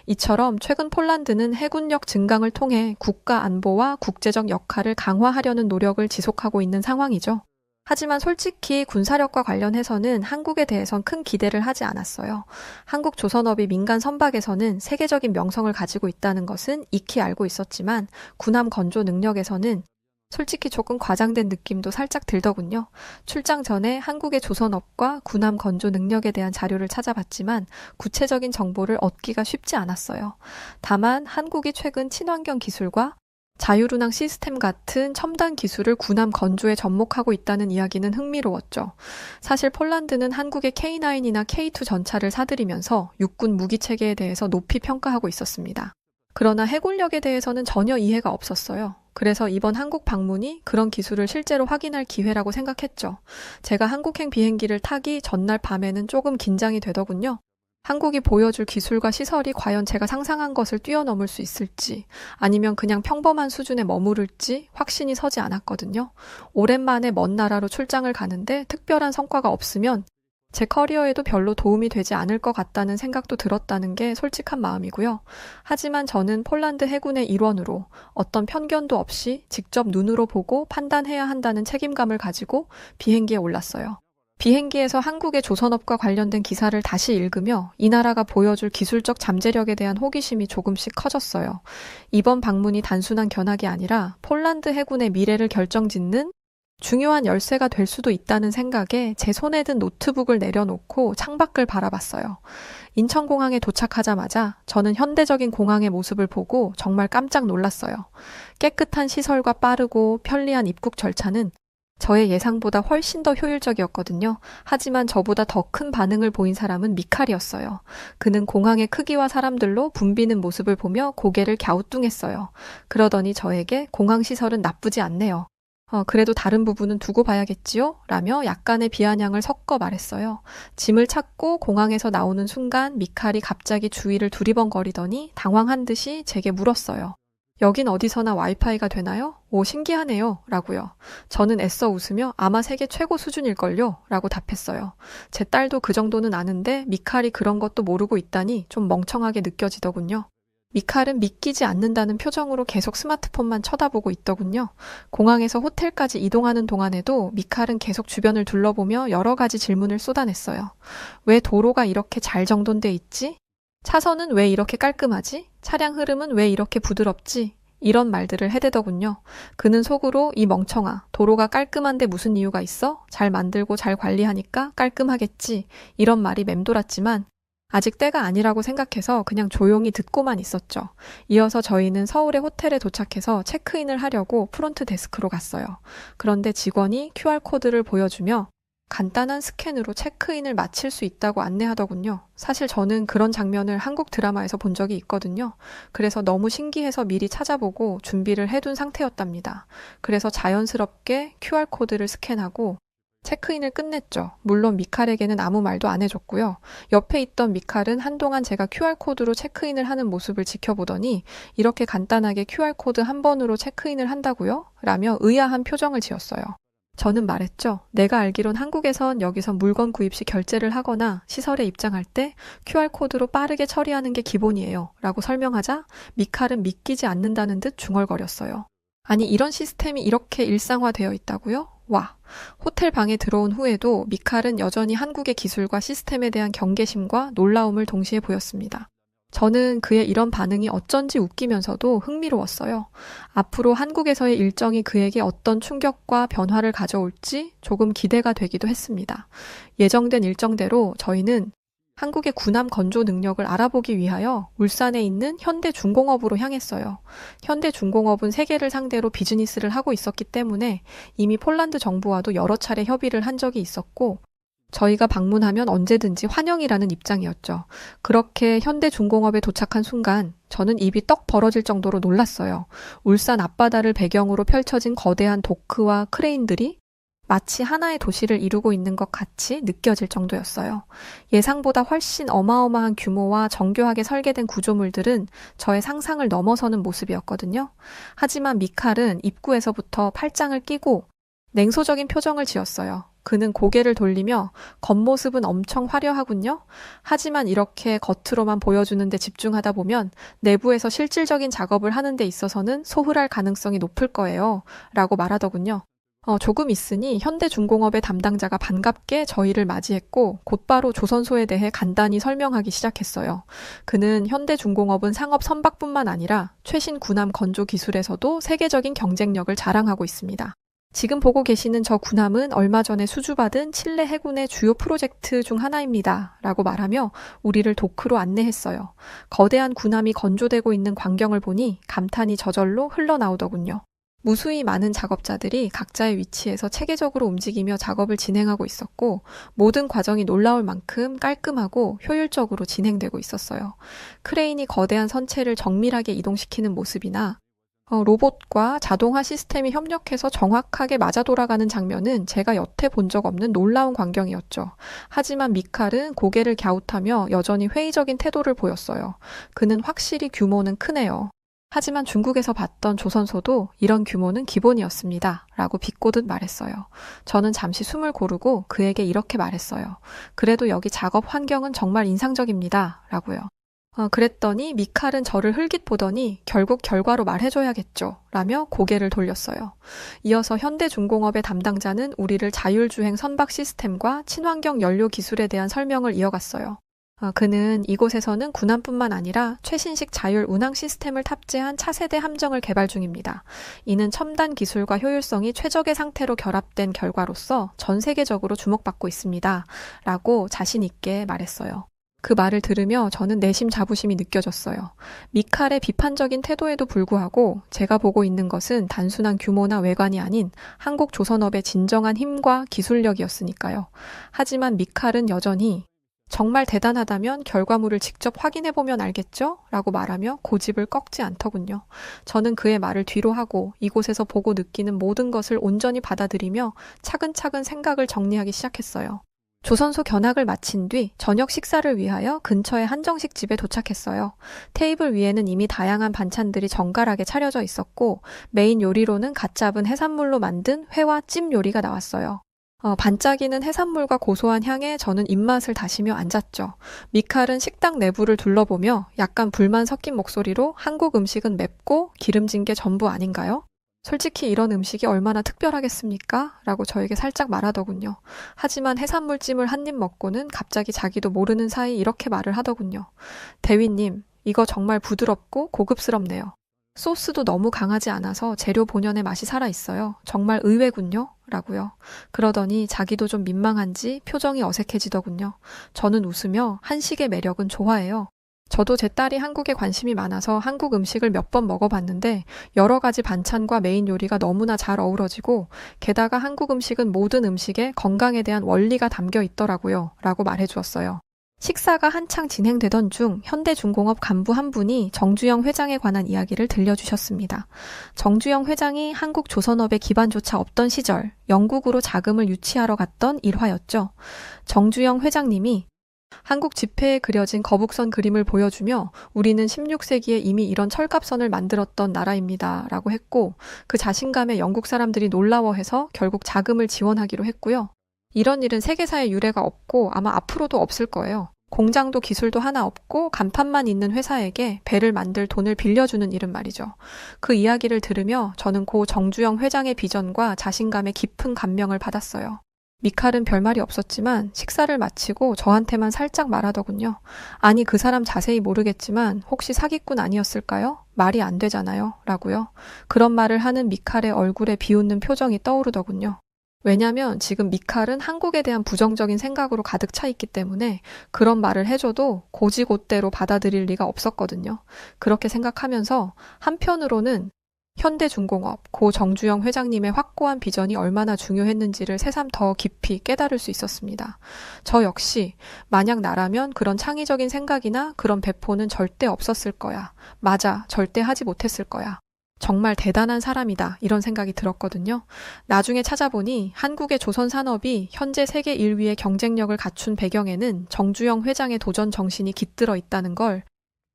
이처럼 최근 폴란드는 해군력 증강을 통해 국가 안보와 국제적 역할을 강화하려는 노력을 지속하고 있는 상황이죠. 하지만 솔직히 군사력과 관련해서는 한국에 대해선 큰 기대를 하지 않았어요. 한국 조선업이 민간 선박에서는 세계적인 명성을 가지고 있다는 것은 익히 알고 있었지만 군함 건조 능력에서는 솔직히 조금 과장된 느낌도 살짝 들더군요. 출장 전에 한국의 조선업과 군함 건조 능력에 대한 자료를 찾아봤지만 구체적인 정보를 얻기가 쉽지 않았어요. 다만 한국이 최근 친환경 기술과 자율운항 시스템 같은 첨단 기술을 군함 건조에 접목하고 있다는 이야기는 흥미로웠죠. 사실 폴란드는 한국의 K9이나 K2 전차를 사들이면서 육군 무기 체계에 대해서 높이 평가하고 있었습니다. 그러나 해군력에 대해서는 전혀 이해가 없었어요. 그래서 이번 한국 방문이 그런 기술을 실제로 확인할 기회라고 생각했죠. 제가 한국행 비행기를 타기 전날 밤에는 조금 긴장이 되더군요. 한국이 보여줄 기술과 시설이 과연 제가 상상한 것을 뛰어넘을 수 있을지 아니면 그냥 평범한 수준에 머무를지 확신이 서지 않았거든요. 오랜만에 먼 나라로 출장을 가는데 특별한 성과가 없으면 제 커리어에도 별로 도움이 되지 않을 것 같다는 생각도 들었다는 게 솔직한 마음이고요. 하지만 저는 폴란드 해군의 일원으로 어떤 편견도 없이 직접 눈으로 보고 판단해야 한다는 책임감을 가지고 비행기에 올랐어요. 비행기에서 한국의 조선업과 관련된 기사를 다시 읽으며 이 나라가 보여줄 기술적 잠재력에 대한 호기심이 조금씩 커졌어요. 이번 방문이 단순한 견학이 아니라 폴란드 해군의 미래를 결정짓는 중요한 열쇠가 될 수도 있다는 생각에 제 손에 든 노트북을 내려놓고 창밖을 바라봤어요. 인천공항에 도착하자마자 저는 현대적인 공항의 모습을 보고 정말 깜짝 놀랐어요. 깨끗한 시설과 빠르고 편리한 입국 절차는 저의 예상보다 훨씬 더 효율적이었거든요. 하지만 저보다 더 큰 반응을 보인 사람은 미칼이었어요. 그는 공항의 크기와 사람들로 붐비는 모습을 보며 고개를 갸우뚱했어요. 그러더니 저에게 공항 시설은 나쁘지 않네요. 그래도 다른 부분은 두고 봐야겠지요? 라며 약간의 비아냥을 섞어 말했어요. 짐을 찾고 공항에서 나오는 순간 미칼이 갑자기 주위를 두리번거리더니 당황한 듯이 제게 물었어요. 여긴 어디서나 와이파이가 되나요? 오, 신기하네요. 라고요. 저는 애써 웃으며 아마 세계 최고 수준일걸요? 라고 답했어요. 제 딸도 그 정도는 아는데 미칼이 그런 것도 모르고 있다니 좀 멍청하게 느껴지더군요. 미칼은 믿기지 않는다는 표정으로 계속 스마트폰만 쳐다보고 있더군요. 공항에서 호텔까지 이동하는 동안에도 미칼은 계속 주변을 둘러보며 여러 가지 질문을 쏟아냈어요. 왜 도로가 이렇게 잘 정돈돼 있지? 차선은 왜 이렇게 깔끔하지? 차량 흐름은 왜 이렇게 부드럽지? 이런 말들을 해대더군요. 그는 속으로 이 멍청아, 도로가 깔끔한데 무슨 이유가 있어? 잘 만들고 잘 관리하니까 깔끔하겠지. 이런 말이 맴돌았지만 아직 때가 아니라고 생각해서 그냥 조용히 듣고만 있었죠. 이어서 저희는 서울의 호텔에 도착해서 체크인을 하려고 프론트 데스크로 갔어요. 그런데 직원이 QR코드를 보여주며 간단한 스캔으로 체크인을 마칠 수 있다고 안내하더군요. 사실 저는 그런 장면을 한국 드라마에서 본 적이 있거든요. 그래서 너무 신기해서 미리 찾아보고 준비를 해둔 상태였답니다. 그래서 자연스럽게 QR코드를 스캔하고 체크인을 끝냈죠. 물론 미칼에게는 아무 말도 안 해줬고요. 옆에 있던 미칼은 한동안 제가 QR코드로 체크인을 하는 모습을 지켜보더니 이렇게 간단하게 QR코드 한 번으로 체크인을 한다고요? 라며 의아한 표정을 지었어요. 저는 말했죠. 내가 알기론 한국에선 여기서 물건 구입 시 결제를 하거나 시설에 입장할 때 QR코드로 빠르게 처리하는 게 기본이에요. 라고 설명하자 미칼은 믿기지 않는다는 듯 중얼거렸어요. 아니 이런 시스템이 이렇게 일상화되어 있다고요? 와, 호텔 방에 들어온 후에도 미칼은 여전히 한국의 기술과 시스템에 대한 경계심과 놀라움을 동시에 보였습니다. 저는 그의 이런 반응이 어쩐지 웃기면서도 흥미로웠어요. 앞으로 한국에서의 일정이 그에게 어떤 충격과 변화를 가져올지 조금 기대가 되기도 했습니다. 예정된 일정대로 저희는 한국의 군함 건조 능력을 알아보기 위하여 울산에 있는 현대중공업으로 향했어요. 현대중공업은 세계를 상대로 비즈니스를 하고 있었기 때문에 이미 폴란드 정부와도 여러 차례 협의를 한 적이 있었고 저희가 방문하면 언제든지 환영이라는 입장이었죠. 그렇게 현대중공업에 도착한 순간 저는 입이 떡 벌어질 정도로 놀랐어요. 울산 앞바다를 배경으로 펼쳐진 거대한 도크와 크레인들이 마치 하나의 도시를 이루고 있는 것 같이 느껴질 정도였어요. 예상보다 훨씬 어마어마한 규모와 정교하게 설계된 구조물들은 저의 상상을 넘어서는 모습이었거든요. 하지만 미칼은 입구에서부터 팔짱을 끼고 냉소적인 표정을 지었어요. 그는 고개를 돌리며 겉모습은 엄청 화려하군요. 하지만 이렇게 겉으로만 보여주는 데 집중하다 보면 내부에서 실질적인 작업을 하는 데 있어서는 소홀할 가능성이 높을 거예요. 라고 말하더군요. 조금 있으니 현대중공업의 담당자가 반갑게 저희를 맞이했고 곧바로 조선소에 대해 간단히 설명하기 시작했어요. 그는 현대중공업은 상업 선박뿐만 아니라 최신 군함 건조 기술에서도 세계적인 경쟁력을 자랑하고 있습니다. 지금 보고 계시는 저 군함은 얼마 전에 수주받은 칠레 해군의 주요 프로젝트 중 하나입니다. 라고 말하며 우리를 도크로 안내했어요. 거대한 군함이 건조되고 있는 광경을 보니 감탄이 저절로 흘러나오더군요. 무수히 많은 작업자들이 각자의 위치에서 체계적으로 움직이며 작업을 진행하고 있었고 모든 과정이 놀라울 만큼 깔끔하고 효율적으로 진행되고 있었어요. 크레인이 거대한 선체를 정밀하게 이동시키는 모습이나 로봇과 자동화 시스템이 협력해서 정확하게 맞아 돌아가는 장면은 제가 여태 본 적 없는 놀라운 광경이었죠. 하지만 미칼은 고개를 갸웃하며 여전히 회의적인 태도를 보였어요. 그는 확실히 규모는 크네요. 하지만 중국에서 봤던 조선소도 이런 규모는 기본이었습니다. 라고 비꼬듯 말했어요. 저는 잠시 숨을 고르고 그에게 이렇게 말했어요. 그래도 여기 작업 환경은 정말 인상적입니다. 라고요. 그랬더니 미칼은 저를 흘깃 보더니 결국 결과로 말해줘야겠죠. 라며 고개를 돌렸어요. 이어서 현대중공업의 담당자는 우리를 자율주행 선박 시스템과 친환경 연료 기술에 대한 설명을 이어갔어요. 그는 이곳에서는 군함뿐만 아니라 최신식 자율 운항 시스템을 탑재한 차세대 함정을 개발 중입니다. 이는 첨단 기술과 효율성이 최적의 상태로 결합된 결과로서 전 세계적으로 주목받고 있습니다. 라고 자신 있게 말했어요. 그 말을 들으며 저는 내심 자부심이 느껴졌어요. 미칼의 비판적인 태도에도 불구하고 제가 보고 있는 것은 단순한 규모나 외관이 아닌 한국 조선업의 진정한 힘과 기술력이었으니까요. 하지만 미칼은 여전히 정말 대단하다면 결과물을 직접 확인해보면 알겠죠? 라고 말하며 고집을 꺾지 않더군요. 저는 그의 말을 뒤로 하고 이곳에서 보고 느끼는 모든 것을 온전히 받아들이며 차근차근 생각을 정리하기 시작했어요. 조선소 견학을 마친 뒤 저녁 식사를 위하여 근처의 한정식 집에 도착했어요. 테이블 위에는 이미 다양한 반찬들이 정갈하게 차려져 있었고 메인 요리로는 갓 잡은 해산물로 만든 회와 찜 요리가 나왔어요. 반짝이는 해산물과 고소한 향에 저는 입맛을 다시며 앉았죠. 미칼은 식당 내부를 둘러보며 약간 불만 섞인 목소리로 한국 음식은 맵고 기름진 게 전부 아닌가요? 솔직히 이런 음식이 얼마나 특별하겠습니까? 라고 저에게 살짝 말하더군요. 하지만 해산물찜을 한 입 먹고는 갑자기 자기도 모르는 사이 이렇게 말을 하더군요. 대위님, 이거 정말 부드럽고 고급스럽네요. 소스도 너무 강하지 않아서 재료 본연의 맛이 살아있어요. 정말 의외군요. 라고요. 그러더니 자기도 좀 민망한지 표정이 어색해지더군요. 저는 웃으며 한식의 매력은 좋아해요. 저도 제 딸이 한국에 관심이 많아서 한국 음식을 몇 번 먹어봤는데 여러 가지 반찬과 메인 요리가 너무나 잘 어우러지고 게다가 한국 음식은 모든 음식에 건강에 대한 원리가 담겨 있더라고요. 라고 말해주었어요. 식사가 한창 진행되던 중 현대중공업 간부 한 분이 정주영 회장에 관한 이야기를 들려주셨습니다. 정주영 회장이 한국 조선업의 기반조차 없던 시절 영국으로 자금을 유치하러 갔던 일화였죠. 정주영 회장님이 한국 지폐에 그려진 거북선 그림을 보여주며 우리는 16세기에 이미 이런 철갑선을 만들었던 나라입니다. 라고 했고 그 자신감에 영국 사람들이 놀라워해서 결국 자금을 지원하기로 했고요. 이런 일은 세계사에 유례가 없고 아마 앞으로도 없을 거예요. 공장도 기술도 하나 없고 간판만 있는 회사에게 배를 만들 돈을 빌려주는 일은 말이죠. 그 이야기를 들으며 저는 고 정주영 회장의 비전과 자신감에 깊은 감명을 받았어요. 미칼은 별말이 없었지만 식사를 마치고 저한테만 살짝 말하더군요. 아니, 그 사람 자세히 모르겠지만 혹시 사기꾼 아니었을까요? 말이 안 되잖아요. 라고요. 그런 말을 하는 미칼의 얼굴에 비웃는 표정이 떠오르더군요. 왜냐면 지금 미칼은 한국에 대한 부정적인 생각으로 가득 차 있기 때문에 그런 말을 해줘도 고지고대로 받아들일 리가 없었거든요. 그렇게 생각하면서 한편으로는 현대중공업 고 정주영 회장님의 확고한 비전이 얼마나 중요했는지를 새삼 더 깊이 깨달을 수 있었습니다. 저 역시 만약 나라면 그런 창의적인 생각이나 그런 배포는 절대 없었을 거야. 맞아, 절대 하지 못했을 거야. 정말 대단한 사람이다, 이런 생각이 들었거든요. 나중에 찾아보니 한국의 조선 산업이 현재 세계 1위의 경쟁력을 갖춘 배경에는 정주영 회장의 도전 정신이 깃들어 있다는 걸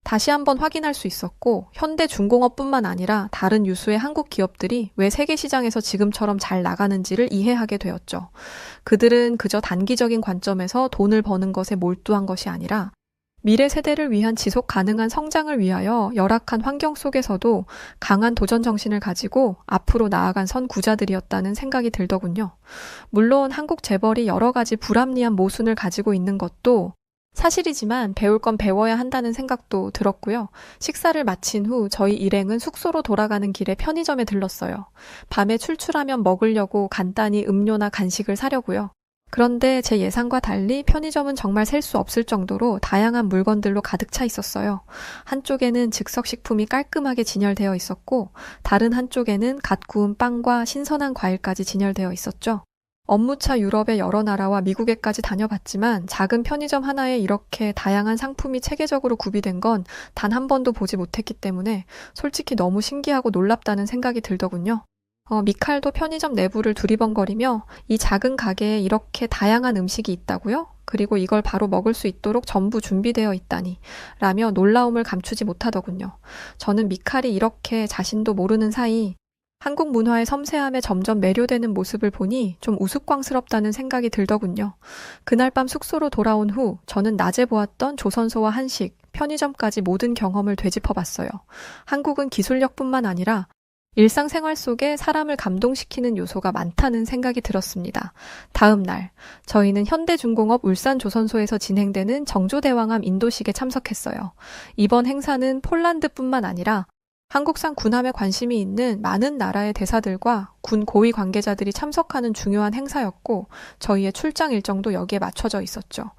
다시 한번 확인할 수 있었고, 현대중공업뿐만 아니라 다른 유수의 한국 기업들이 왜 세계 시장에서 지금처럼 잘 나가는지를 이해하게 되었죠. 그들은 그저 단기적인 관점에서 돈을 버는 것에 몰두한 것이 아니라 미래 세대를 위한 지속 가능한 성장을 위하여 열악한 환경 속에서도 강한 도전 정신을 가지고 앞으로 나아간 선구자들이었다는 생각이 들더군요. 물론 한국 재벌이 여러 가지 불합리한 모순을 가지고 있는 것도 사실이지만 배울 건 배워야 한다는 생각도 들었고요. 식사를 마친 후 저희 일행은 숙소로 돌아가는 길에 편의점에 들렀어요. 밤에 출출하면 먹으려고 간단히 음료나 간식을 사려고요. 그런데 제 예상과 달리 편의점은 정말 셀 수 없을 정도로 다양한 물건들로 가득 차 있었어요. 한쪽에는 즉석식품이 깔끔하게 진열되어 있었고, 다른 한쪽에는 갓 구운 빵과 신선한 과일까지 진열되어 있었죠. 업무차 유럽의 여러 나라와 미국에까지 다녀봤지만 작은 편의점 하나에 이렇게 다양한 상품이 체계적으로 구비된 건 단 한 번도 보지 못했기 때문에 솔직히 너무 신기하고 놀랍다는 생각이 들더군요. 미칼도 편의점 내부를 두리번거리며 이 작은 가게에 이렇게 다양한 음식이 있다고요? 그리고 이걸 바로 먹을 수 있도록 전부 준비되어 있다니 라며 놀라움을 감추지 못하더군요. 저는 미칼이 이렇게 자신도 모르는 사이 한국 문화의 섬세함에 점점 매료되는 모습을 보니 좀 우스꽝스럽다는 생각이 들더군요. 그날 밤 숙소로 돌아온 후 저는 낮에 보았던 조선소와 한식, 편의점까지 모든 경험을 되짚어봤어요. 한국은 기술력뿐만 아니라 일상생활 속에 사람을 감동시키는 요소가 많다는 생각이 들었습니다. 다음 날, 저희는 현대중공업 울산조선소에서 진행되는 정조대왕암 인도식에 참석했어요. 이번 행사는 폴란드뿐만 아니라 한국산 군함에 관심이 있는 많은 나라의 대사들과 군 고위 관계자들이 참석하는 중요한 행사였고, 저희의 출장 일정도 여기에 맞춰져 있었죠.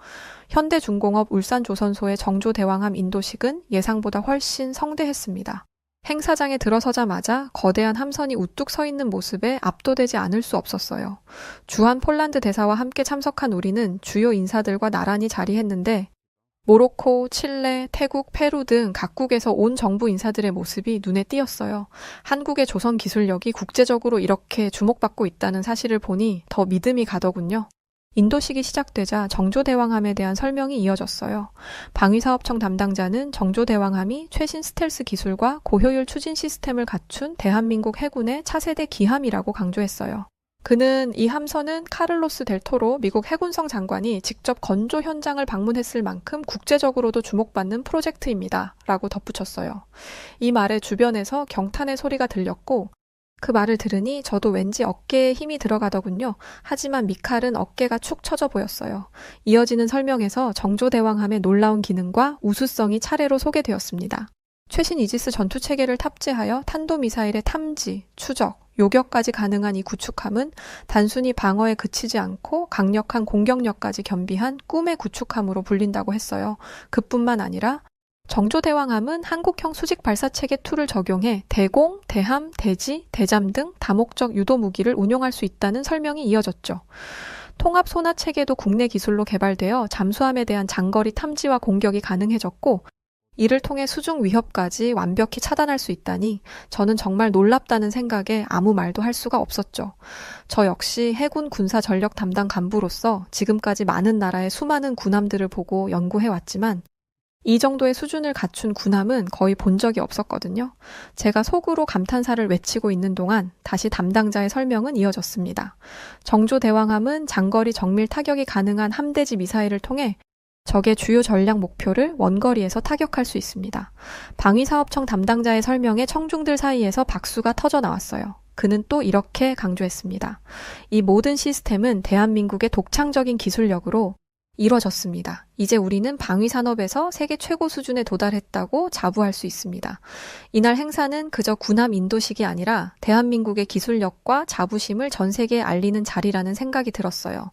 현대중공업 울산조선소의 정조대왕암 인도식은 예상보다 훨씬 성대했습니다. 행사장에 들어서자마자 거대한 함선이 우뚝 서 있는 모습에 압도되지 않을 수 없었어요. 주한 폴란드 대사와 함께 참석한 우리는 주요 인사들과 나란히 자리했는데, 모로코, 칠레, 태국, 페루 등 각국에서 온 정부 인사들의 모습이 눈에 띄었어요. 한국의 조선 기술력이 국제적으로 이렇게 주목받고 있다는 사실을 보니 더 믿음이 가더군요. 인도식이 시작되자 정조대왕함에 대한 설명이 이어졌어요. 방위사업청 담당자는 정조대왕함이 최신 스텔스 기술과 고효율 추진 시스템을 갖춘 대한민국 해군의 차세대 기함이라고 강조했어요. 그는 이 함선은 카를로스 델 토로 미국 해군성 장관이 직접 건조 현장을 방문했을 만큼 국제적으로도 주목받는 프로젝트입니다. 라고 덧붙였어요. 이 말에 주변에서 경탄의 소리가 들렸고, 그 말을 들으니 저도 왠지 어깨에 힘이 들어가더군요. 하지만 미칼은 어깨가 축 처져 보였어요. 이어지는 설명에서 정조대왕함의 놀라운 기능과 우수성이 차례로 소개되었습니다. 최신 이지스 전투체계를 탑재하여 탄도미사일의 탐지, 추적, 요격까지 가능한 이 구축함은 단순히 방어에 그치지 않고 강력한 공격력까지 겸비한 꿈의 구축함으로 불린다고 했어요. 그뿐만 아니라 정조대왕함은 한국형 수직 발사체계 2를 적용해 대공, 대함, 대지, 대잠 등 다목적 유도 무기를 운용할 수 있다는 설명이 이어졌죠. 통합 소나 체계도 국내 기술로 개발되어 잠수함에 대한 장거리 탐지와 공격이 가능해졌고, 이를 통해 수중 위협까지 완벽히 차단할 수 있다니 저는 정말 놀랍다는 생각에 아무 말도 할 수가 없었죠. 저 역시 해군 군사 전력 담당 간부로서 지금까지 많은 나라의 수많은 군함들을 보고 연구해왔지만 이 정도의 수준을 갖춘 군함은 거의 본 적이 없었거든요. 제가 속으로 감탄사를 외치고 있는 동안 다시 담당자의 설명은 이어졌습니다. 정조대왕함은 장거리 정밀 타격이 가능한 함대지 미사일을 통해 적의 주요 전략 목표를 원거리에서 타격할 수 있습니다. 방위사업청 담당자의 설명에 청중들 사이에서 박수가 터져 나왔어요. 그는 또 이렇게 강조했습니다. 이 모든 시스템은 대한민국의 독창적인 기술력으로 이뤄졌습니다. 이제 우리는 방위 산업에서 세계 최고 수준에 도달했다고 자부할 수 있습니다. 이날 행사는 그저 군함 인도식이 아니라 대한민국의 기술력과 자부심을 전 세계에 알리는 자리라는 생각이 들었어요.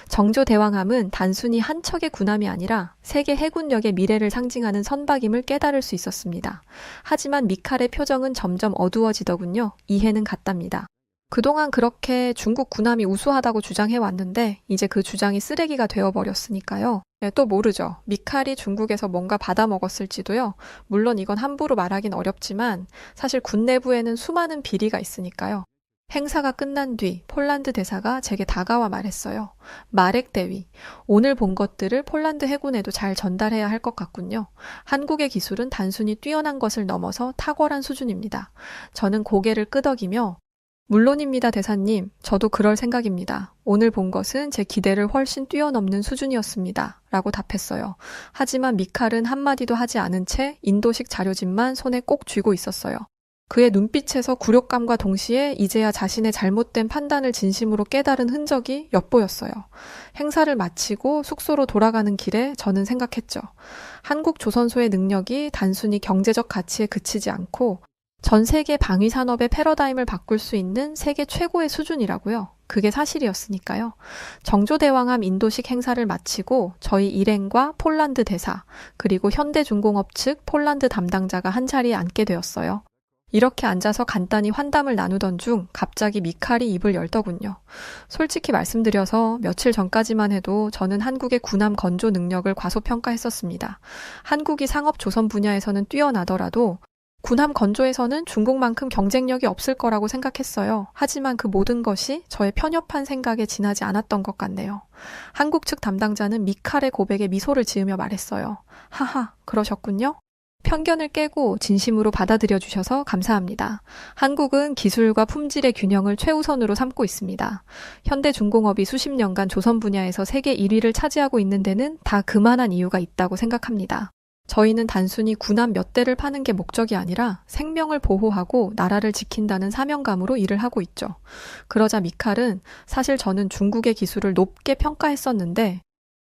정조대왕함은 단순히 한 척의 군함이 아니라 세계 해군력의 미래를 상징하는 선박임을 깨달을 수 있었습니다. 하지만 미칼의 표정은 점점 어두워지더군요. 이해는 갔답니다. 그동안 그렇게 중국 군함이 우수하다고 주장해 왔는데 이제 그 주장이 쓰레기가 되어버렸으니까요. 또 모르죠. 미칼이 중국에서 뭔가 받아먹었을지도요. 물론 이건 함부로 말하긴 어렵지만 사실 군 내부에는 수많은 비리가 있으니까요. 행사가 끝난 뒤 폴란드 대사가 제게 다가와 말했어요. 마렉 대위, 오늘 본 것들을 폴란드 해군에도 잘 전달해야 할 것 같군요. 한국의 기술은 단순히 뛰어난 것을 넘어서 탁월한 수준입니다. 저는 고개를 끄덕이며 물론입니다, 대사님. 저도 그럴 생각입니다. 오늘 본 것은 제 기대를 훨씬 뛰어넘는 수준이었습니다. 라고 답했어요. 하지만 미칼은 한마디도 하지 않은 채 인도식 자료집만 손에 꼭 쥐고 있었어요. 그의 눈빛에서 굴욕감과 동시에 이제야 자신의 잘못된 판단을 진심으로 깨달은 흔적이 엿보였어요. 행사를 마치고 숙소로 돌아가는 길에 저는 생각했죠. 한국 조선소의 능력이 단순히 경제적 가치에 그치지 않고 전 세계 방위 산업의 패러다임을 바꿀 수 있는 세계 최고의 수준이라고요. 그게 사실이었으니까요. 정조대왕함 인도식 행사를 마치고 저희 일행과 폴란드 대사, 그리고 현대중공업 측 폴란드 담당자가 한자리에 앉게 되었어요. 이렇게 앉아서 간단히 환담을 나누던 중 갑자기 미칼이 입을 열더군요. 솔직히 말씀드려서 며칠 전까지만 해도 저는 한국의 군함 건조 능력을 과소평가했었습니다. 한국이 상업 조선 분야에서는 뛰어나더라도 군함 건조에서는 중국만큼 경쟁력이 없을 거라고 생각했어요. 하지만 그 모든 것이 저의 편협한 생각에 지나지 않았던 것 같네요. 한국 측 담당자는 미칼의 고백에 미소를 지으며 말했어요. 하하, 그러셨군요. 편견을 깨고 진심으로 받아들여 주셔서 감사합니다. 한국은 기술과 품질의 균형을 최우선으로 삼고 있습니다. 현대중공업이 수십 년간 조선 분야에서 세계 1위를 차지하고 있는 데는 다 그만한 이유가 있다고 생각합니다. 저희는 단순히 군함 몇 대를 파는 게 목적이 아니라 생명을 보호하고 나라를 지킨다는 사명감으로 일을 하고 있죠. 그러자 미칼은 사실 저는 중국의 기술을 높게 평가했었는데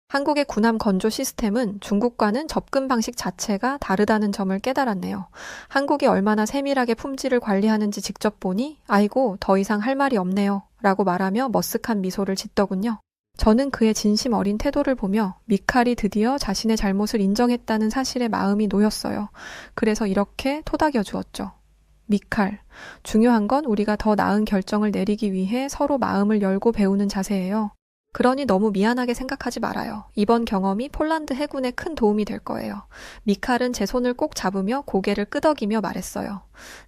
한국의 군함 건조 시스템은 중국과는 접근 방식 자체가 다르다는 점을 깨달았네요. 한국이 얼마나 세밀하게 품질을 관리하는지 직접 보니 아이고 더 이상 할 말이 없네요 라고 말하며 머쓱한 미소를 짓더군요. 저는 그의 진심 어린 태도를 보며 미칼이 드디어 자신의 잘못을 인정했다는 사실에 마음이 놓였어요. 그래서 이렇게 토닥여 주었죠. 미칼, 중요한 건 우리가 더 나은 결정을 내리기 위해 서로 마음을 열고 배우는 자세예요. 그러니 너무 미안하게 생각하지 말아요. 이번 경험이 폴란드 해군에 큰 도움이 될 거예요. 미칼은 제 손을 꼭 잡으며 고개를 끄덕이며 말했어요.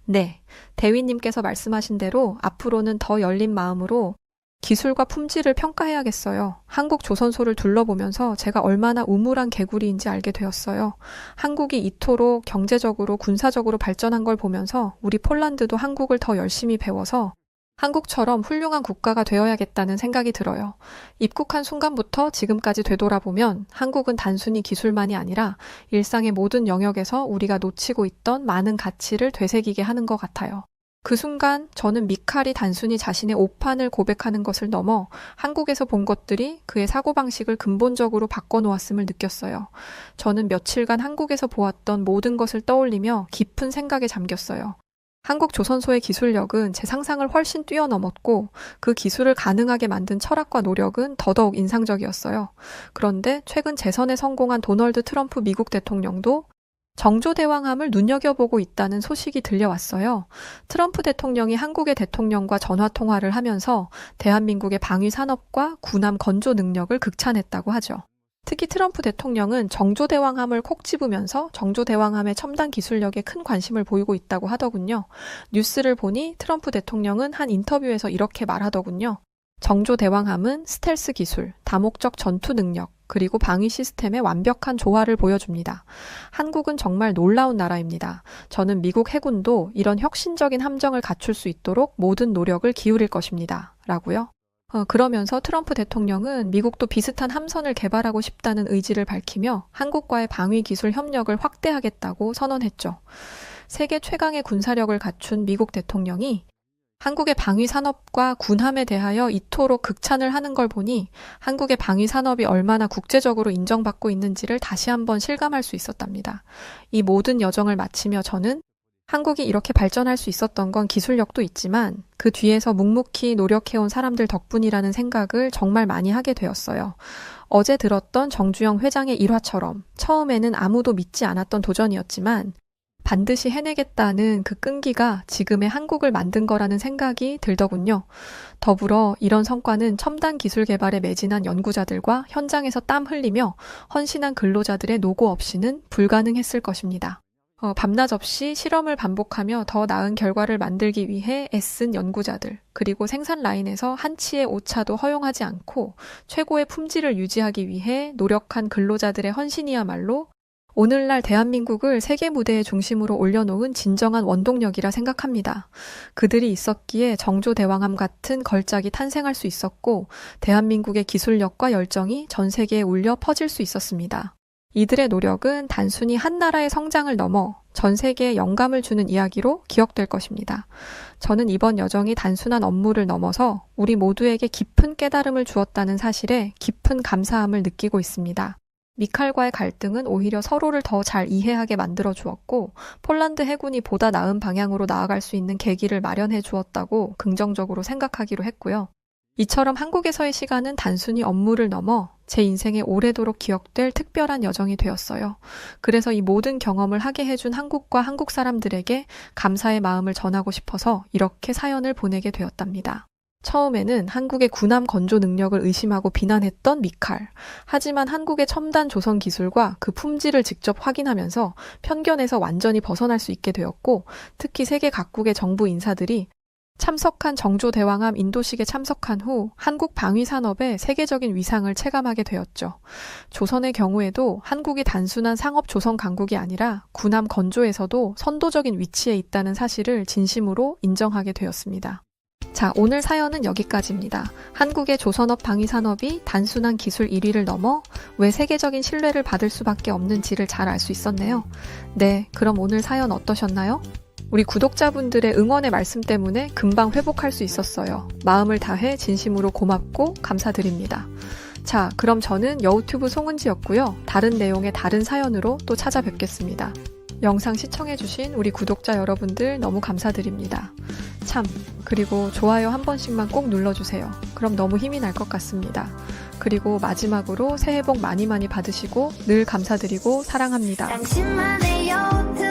네, 대위님께서 말씀하신 대로 앞으로는 더 열린 마음으로 기술과 품질을 평가해야겠어요. 한국 조선소를 둘러보면서 제가 얼마나 우물한 개구리인지 알게 되었어요. 한국이 이토록 경제적으로 군사적으로 발전한 걸 보면서 우리 폴란드도 한국을 더 열심히 배워서 한국처럼 훌륭한 국가가 되어야겠다는 생각이 들어요. 입국한 순간부터 지금까지 되돌아보면 한국은 단순히 기술만이 아니라 일상의 모든 영역에서 우리가 놓치고 있던 많은 가치를 되새기게 하는 것 같아요. 그 순간 저는 미칼이 단순히 자신의 오판을 고백하는 것을 넘어 한국에서 본 것들이 그의 사고방식을 근본적으로 바꿔놓았음을 느꼈어요. 저는 며칠간 한국에서 보았던 모든 것을 떠올리며 깊은 생각에 잠겼어요. 한국 조선소의 기술력은 제 상상을 훨씬 뛰어넘었고 그 기술을 가능하게 만든 철학과 노력은 더더욱 인상적이었어요. 그런데 최근 재선에 성공한 도널드 트럼프 미국 대통령도 정조대왕함을 눈여겨보고 있다는 소식이 들려왔어요. 트럼프 대통령이 한국의 대통령과 전화통화를 하면서 대한민국의 방위산업과 군함 건조 능력을 극찬했다고 하죠. 특히 트럼프 대통령은 정조대왕함을 콕 집으면서 정조대왕함의 첨단 기술력에 큰 관심을 보이고 있다고 하더군요. 뉴스를 보니 트럼프 대통령은 한 인터뷰에서 이렇게 말하더군요. 정조대왕함은 스텔스 기술, 다목적 전투 능력, 그리고 방위 시스템의 완벽한 조화를 보여줍니다. 한국은 정말 놀라운 나라입니다. 저는 미국 해군도 이런 혁신적인 함정을 갖출 수 있도록 모든 노력을 기울일 것입니다. 라고요. 그러면서 트럼프 대통령은 미국도 비슷한 함선을 개발하고 싶다는 의지를 밝히며 한국과의 방위 기술 협력을 확대하겠다고 선언했죠. 세계 최강의 군사력을 갖춘 미국 대통령이 한국의 방위 산업과 군함에 대하여 이토록 극찬을 하는 걸 보니 한국의 방위 산업이 얼마나 국제적으로 인정받고 있는지를 다시 한번 실감할 수 있었답니다. 이 모든 여정을 마치며 저는 한국이 이렇게 발전할 수 있었던 건 기술력도 있지만 그 뒤에서 묵묵히 노력해온 사람들 덕분이라는 생각을 정말 많이 하게 되었어요. 어제 들었던 정주영 회장의 일화처럼 처음에는 아무도 믿지 않았던 도전이었지만 반드시 해내겠다는 그 끈기가 지금의 한국을 만든 거라는 생각이 들더군요. 더불어 이런 성과는 첨단 기술 개발에 매진한 연구자들과 현장에서 땀 흘리며 헌신한 근로자들의 노고 없이는 불가능했을 것입니다. 밤낮 없이 실험을 반복하며 더 나은 결과를 만들기 위해 애쓴 연구자들, 그리고 생산 라인에서 한치의 오차도 허용하지 않고 최고의 품질을 유지하기 위해 노력한 근로자들의 헌신이야말로 오늘날 대한민국을 세계 무대의 중심으로 올려놓은 진정한 원동력이라 생각합니다. 그들이 있었기에 정조대왕함 같은 걸작이 탄생할 수 있었고 대한민국의 기술력과 열정이 전 세계에 울려 퍼질 수 있었습니다. 이들의 노력은 단순히 한 나라의 성장을 넘어 전 세계에 영감을 주는 이야기로 기억될 것입니다. 저는 이번 여정이 단순한 업무를 넘어서 우리 모두에게 깊은 깨달음을 주었다는 사실에 깊은 감사함을 느끼고 있습니다. 미칼과의 갈등은 오히려 서로를 더 잘 이해하게 만들어 주었고 폴란드 해군이 보다 나은 방향으로 나아갈 수 있는 계기를 마련해 주었다고 긍정적으로 생각하기로 했고요. 이처럼 한국에서의 시간은 단순히 업무를 넘어 제 인생에 오래도록 기억될 특별한 여정이 되었어요. 그래서 이 모든 경험을 하게 해준 한국과 한국 사람들에게 감사의 마음을 전하고 싶어서 이렇게 사연을 보내게 되었답니다. 처음에는 한국의 군함 건조 능력을 의심하고 비난했던 미칼. 하지만 한국의 첨단 조선 기술과 그 품질을 직접 확인하면서 편견에서 완전히 벗어날 수 있게 되었고, 특히 세계 각국의 정부 인사들이 참석한 정조대왕함 인도식에 참석한 후 한국 방위산업의 세계적인 위상을 체감하게 되었죠. 조선의 경우에도 한국이 단순한 상업 조선 강국이 아니라 군함 건조에서도 선도적인 위치에 있다는 사실을 진심으로 인정하게 되었습니다. 자, 오늘 사연은 여기까지입니다. 한국의 조선업 방위산업이 단순한 기술 1위를 넘어 왜 세계적인 신뢰를 받을 수밖에 없는지를 잘 알 수 있었네요. 네, 그럼 오늘 사연 어떠셨나요? 우리 구독자분들의 응원의 말씀 때문에 금방 회복할 수 있었어요. 마음을 다해 진심으로 고맙고 감사드립니다. 자, 그럼 저는 여우튜브 송은지였고요. 다른 내용의 다른 사연으로 또 찾아뵙겠습니다. 영상 시청해주신 우리 구독자 여러분들 너무 감사드립니다. 참, 그리고 좋아요 한 번씩만 꼭 눌러주세요. 그럼 너무 힘이 날 것 같습니다. 그리고 마지막으로 새해 복 많이 받으시고 늘 감사드리고 사랑합니다. 당신만의 여우튜브